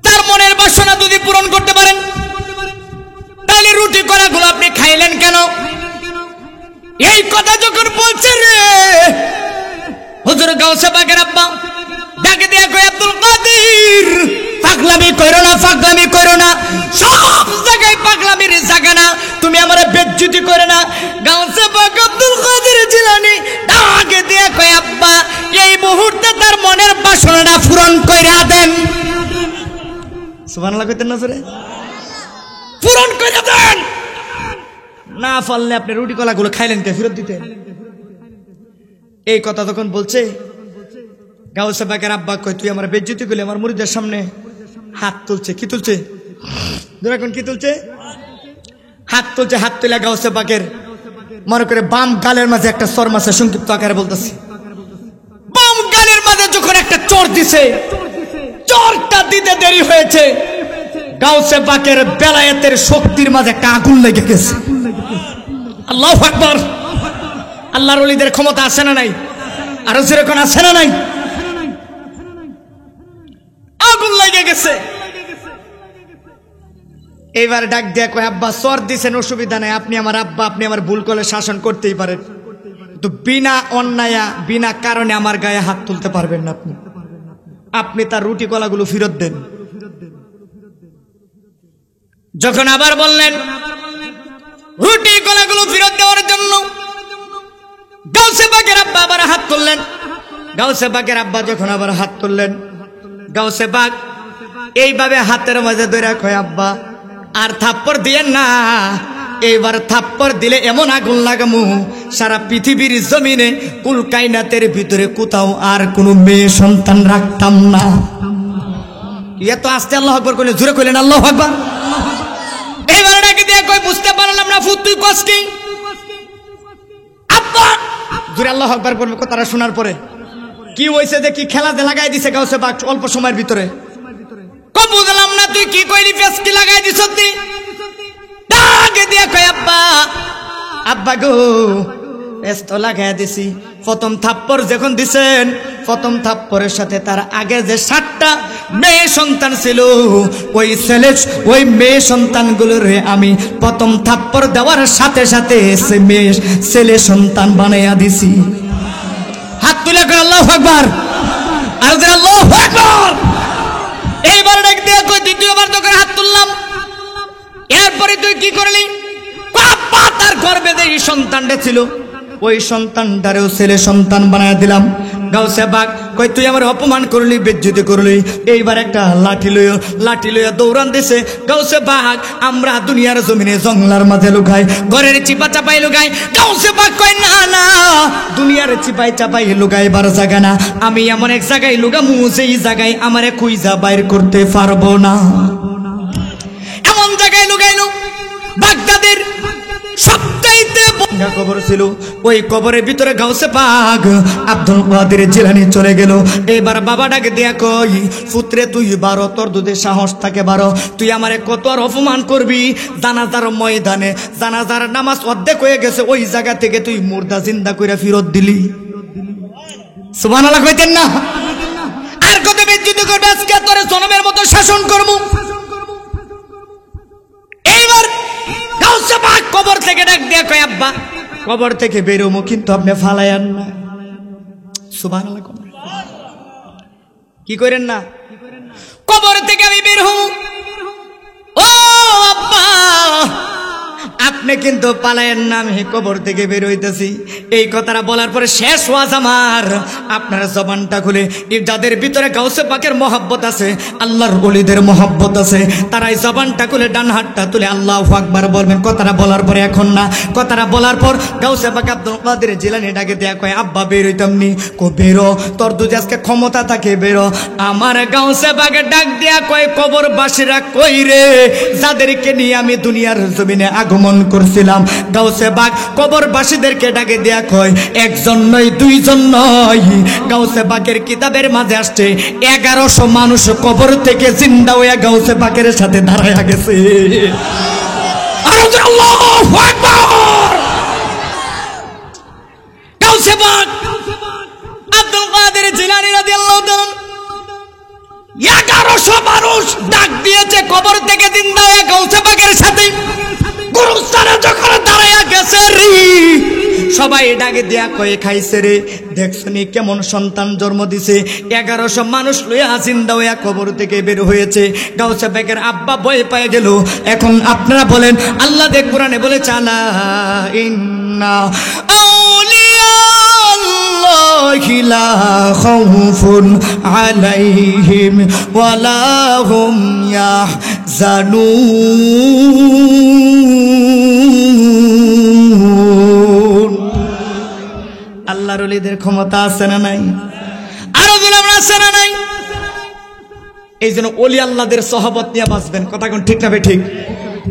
তার মনের বাসনা যদি পূরণ করতে পারেন, তাহলে রুটি কলাগুলো আপনি খাইলেন কেন? এই কথা যখন বলছে রে হুজুর গাউসে বাগের আব্বা ডাকে দেয়া কই আব্দুল কাদের পাগলামি করো না, পাগলামি করো না, সব জায়গায় পাগলামির জায়গা না, তুমি আমার বেজ্জতি করে না। গাউসে বাগ আব্দুল কাদের জিলানী ডাকে দেয়া কই আব্বা এই মুহূর্তে তার মনের বাসনাটা পূরণ কইরা দেন। সুবহানাল্লাহ কইতেন না জোরে? পূরণ কইরা দেন। না পারলে আপনি রুটি কলাগুলো খাইলেন কে? ফেরত দিতে এই কথা তখন বলছে, গাউসে পাকের আব্বা কয় তুই আমার বেজ্জতি করলি, আমার মুরিদের সামনে হাত তুলছে। কি তুলছে? এখন কি তুলছে? হাত তুলছে। হাত তুলে গাউসে পাকের মনে করে বাম গালের মাঝে একটা চর মাসে সংক্ষিপ্ত আকারে বলতেছে, বাম গালের মাঝে যখন একটা চর দিছে, চরটা দিতে দেরি হয়েছে, গাউসে পাকের বেলায়েতের শক্তির মাঝে একটা আগুন লেগে গেছে। আল্লাহু আকবার। আল্লাহর ওলিদের ক্ষমতা আছে না নাই? আরো যেরকম আছে না নাই? আগুন লেগে গেছে। এইবার ডাক দিয়া কয়, আব্বা চর দিছেন, অসুবিধা নাই, আপনি আমার আব্বা, আপনি আমার ভুল করলে শাসন করতেই পারেন, তো বিনা অন্যায় বিনা কারণে আমার গায়ে হাত তুলতে পারবেন না। আপনি তার রুটি কলাগুলো ফেরত দেন। যখন আবার বললেন রুটি কলাগুলো ফেরত দেওয়ার জন্য, গাউসে পাকের আব্বা আবার হাত তুললেন। গাউসে পাকের আব্বা যখন আবার হাত তুললেন, গাউসে পাক এইভাবে হাতের মাঝে ধরে কয়, আব্বা আর থাপ্পড় দিয়েন না, এইবার থাপ্পড় দিলে এমন আগুন লাগামু সারা পৃথিবীর জমিনে কুল কায়নাতের ভিতরে কোথাও আর কোনো মেয়ে সন্তান রাখতাম না। এত আস্তে আল্লাহু আকবার কইলেন, জোরে কইলেন আল্লাহু আকবার। এইবার ডাকে দিয়ে কই, বুঝতে পারলাম না ফুত, তুই কস কি? আব্বা জোরে আল্লাহু আকবার বলবে কথাটা শোনার পরে। কি হইছে যে কি খেলাতে লাগাই দিছে গাউসে পাক অল্প সময়ের ভিতরে? কো বুঝলাম না, তুই কি কইলি? ফেস কি লাগাই দিছ তুই? ডাকে দিয়ে কই, আব্বা আব্বা গো ফেস তো লাগাই দিছি। প্রথম থাপ্পড় যখন দিছেন, প্রথম থাপ্পড়ের সাথে তার আগে যে 7টা মেয়ে সন্তান ছিল, ওই মেয়ে সন্তানগুলোর আমি প্রথম থাপ্পড় দেওয়ার সাথে সাথে সে মেয়ে ছেলে সন্তান বানাইয়া দিছি। হাত তুলে কই আল্লাহু আকবার, আর আল্লাহু আকবার। এইবার ডাক দিয়ে কই, দ্বিতীয়বার তোকে হাত তুললাম, এরপরে তুই কি করলি? বাবা তার গর্ভে যে সন্তানটা ছিল, ওই সন্তানটারেও ছেলে সন্তান বানায় দিলাম। গাউসে পাক কই, তুই আমার অপমান করলি, বেজ্জতি করলি। এইবার একটা লাঠি লইয়া দৌড়ান দিছে। গাউসে পাক আমরা দুনিয়ার জমিনে জঙ্গলার মাঝে লুকাই, ঘরের চিপা চাপাই লুকাই। গাউসে পাক কয়, না না, দুনিয়ার চিপাই চাপাই লুকাইবার জায়গা না, আমি এমন এক জায়গায় লুকামু যেই জায়গায় আমারে খুঁজা বাইর করতে পারবো না। এমন জায়গায় লুকাইলো, বাগদাদের সবচাইতে কবর ছিল, ওই কবরের ভিতরে গাউসে পাক আব্দুল কাদের জিলানী চলে গেল। এবার বাবা ডাকে দিয়া কই, পুত্রে তুই বারো, তোর দুধের সাহস থাকে বারো, তুই আমারে কত আর অপমান করবি? জানাজার ময়দানে জানাজার নামাজ অর্ধেক হয়ে গেছে, ওই জায়গা থেকে তুই মুর্দা জিন্দা কইরা ফেরত দিলি। সুবহানাল্লাহ কইতেন না? আর কত বেজ্জতি করবে? আজকে তোরে জনমের মতো শাসন করব। এইবার গাউসে পাক কবর থেকে ডাক দিয়া কয়, আব্বা কবর থেকে বেরোমু, কিন্তু আপনি ফালায়ান না। সুবহানাল্লাহ। কি করেন না? কবর থেকে আমি বের হব। ও আব্বা আপনি কিন্তু পালায়েন না, আমি কবর থেকে বের হইতেছি। এই কথাটা বলার পরে শেষ ওয়াজ আমার, আপনার জবানটা খুলে যাদের ভিতরে গাউসে পাকের মহব্বত আছে, আল্লাহর ওলিদের মহব্বত আছে, তারাই জবানটা খুলে ডান হাতটা তুলে আল্লাহু আকবার বলবেন। কথাটা বলার পরে, এখন না, কথাটা বলার পর গাউসে পাক আব্দুল কাদের জিলানী ডাকে দেয়া কয়, আব্বা বের হইতাম নি। কো বেরো, তোর যদি আজকে ক্ষমতা থাকে বেরো। আমার গাউসে পাকে ডাক দেয়া কয়, কবরবাসীরা কই রে, যাদেরকে নিয়ে আমি দুনিয়ার জমিনে আগমন করছিলাম? গাউসে পাক কবরবাসীদেরকে ডাকে দেয়া কয়, একজন নয়, দুইজন নয়, গাউসে পাকের কিতাবের মাঝে আসছে 1100 মানুষ কবর থেকে জিন্দা হয়ে গাউসে পাকের সাথে দাঁড়ায়া গেছে। আল্লাহু আকবার। গাউসে পাক আব্দুল কাদের জিলানী রাদিয়াল্লাহু তাআলা 1100 মানুষ ডাক দিয়েছে কবর থেকে জিন্দা হয়ে গাউসে পাকের সাথে গুরুস্থানে যখন দাঁড়াইয়া গেছে রে, সবাই ডাকে দিয়া কয়ে, খাইছে রে, দেখছনি কেমন সন্তান জন্ম দিছে? 1100 মানুষ লইয়া জিন্দা হইয়া কবর থেকে বের হয়েছে। গাউসে পাকের আব্বা ভয় পেয়ে গেল। এখন আপনারা বলেন, আল্লাহ দেখ কোরআনে বলেছে, আলা ইন্না আউলিয়াল্লাহি লা খাউফুন আলাইহিম ওয়া লা হুম ইয়াহজানুন। আল্লাহর অলিদের ক্ষমতা আছে না নাই? আরো দিন আমরা আছে না নাই? এই জন্য অলি আল্লাহদের সহবত নিয়ে বাঁচবেন। কথা কোন ঠিক না বে ঠিক?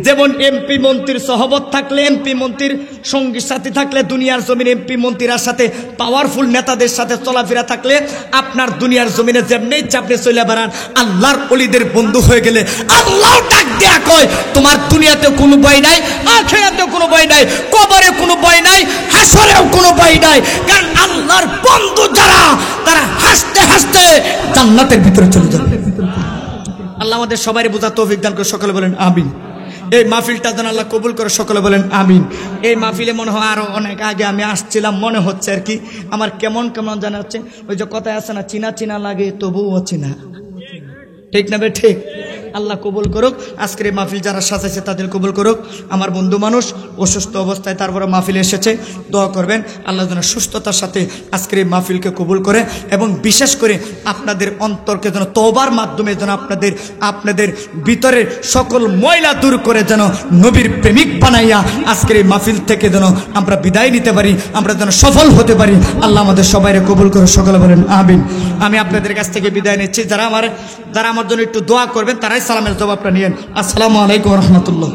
যেমন এমপি মন্ত্রীর সহবত থাকলে, এমপি মন্ত্রীর সঙ্গী সাথী থাকলে, দুনিয়ার জমিনে এমপি মন্ত্রীর সাথে পাওয়ারফুল নেতাদের সাথে চলাফেরা থাকলে আপনার দুনিয়ার জমিনে যেমনি চাপড়ে চলে বেড়ান, আল্লাহর অলিদের বন্ধু হয়ে গেলে আল্লাহ ডাক দেয়া কয় তোমার দুনিয়াতে কোনো ভয় নাই, আখিরাতেও কোনো ভয় নাই, কবরে কোনো ভয় নাই, হাসরেও কোনো ভয় নাই। কারণ আল্লাহর বন্ধু যারা, তারা হাসতে হাসতে জান্নাতের ভিতরে চলে যাবে। আল্লাহ আমাদের সবারই বোঝা তৌফিক দান করে, সকলে বলেন আমিন। এই মাহফিলটা যেন আল্লাহ কবুল করে, সকলে বলেন আমিন। এই মাহফিলে মনে হয় আরো অনেক আগে আমি আসছিলাম, মনে হচ্ছে আর কি আমার কেমন কেমন জানা হচ্ছে। ওই যে কথায় আছে না, চিনা চিনা লাগে তবুও চিনা, ঠিক না বে ঠিক? আল্লাহ কবুল করুক। আজকের এই মাহফিল যারা সাজাইছে তাদের কবুল করুক। আমার বন্ধু মানুষ অসুস্থ অবস্থায় তারপরে মাহফিলে এসেছে, দোয়া করবেন আল্লাহ যেন সুস্থতার সাথে আজকের এই মাহফিলকে কবুল করে, এবং বিশেষ করে আপনাদের অন্তরকে যেন তওবার মাধ্যমে যেন আপনাদের ভিতরের সকল ময়লা দূর করে যেন নবীর প্রেমিক বানাইয়া আজকের এই মাহফিল থেকে যেন আমরা বিদায় নিতে পারি, আমরা যেন সফল হতে পারি। আল্লাহ আমাদের সবাইকে কবুল করে, সকলে বলেন আমিন। আমি আপনাদের কাছ থেকে বিদায় নিচ্ছি। যারা আমার জন্য একটু দোয়া করবেন তারাই সালামের জবাবটা নিয়েন। আসসালামু আলাইকুম রহমতুল্লাহ।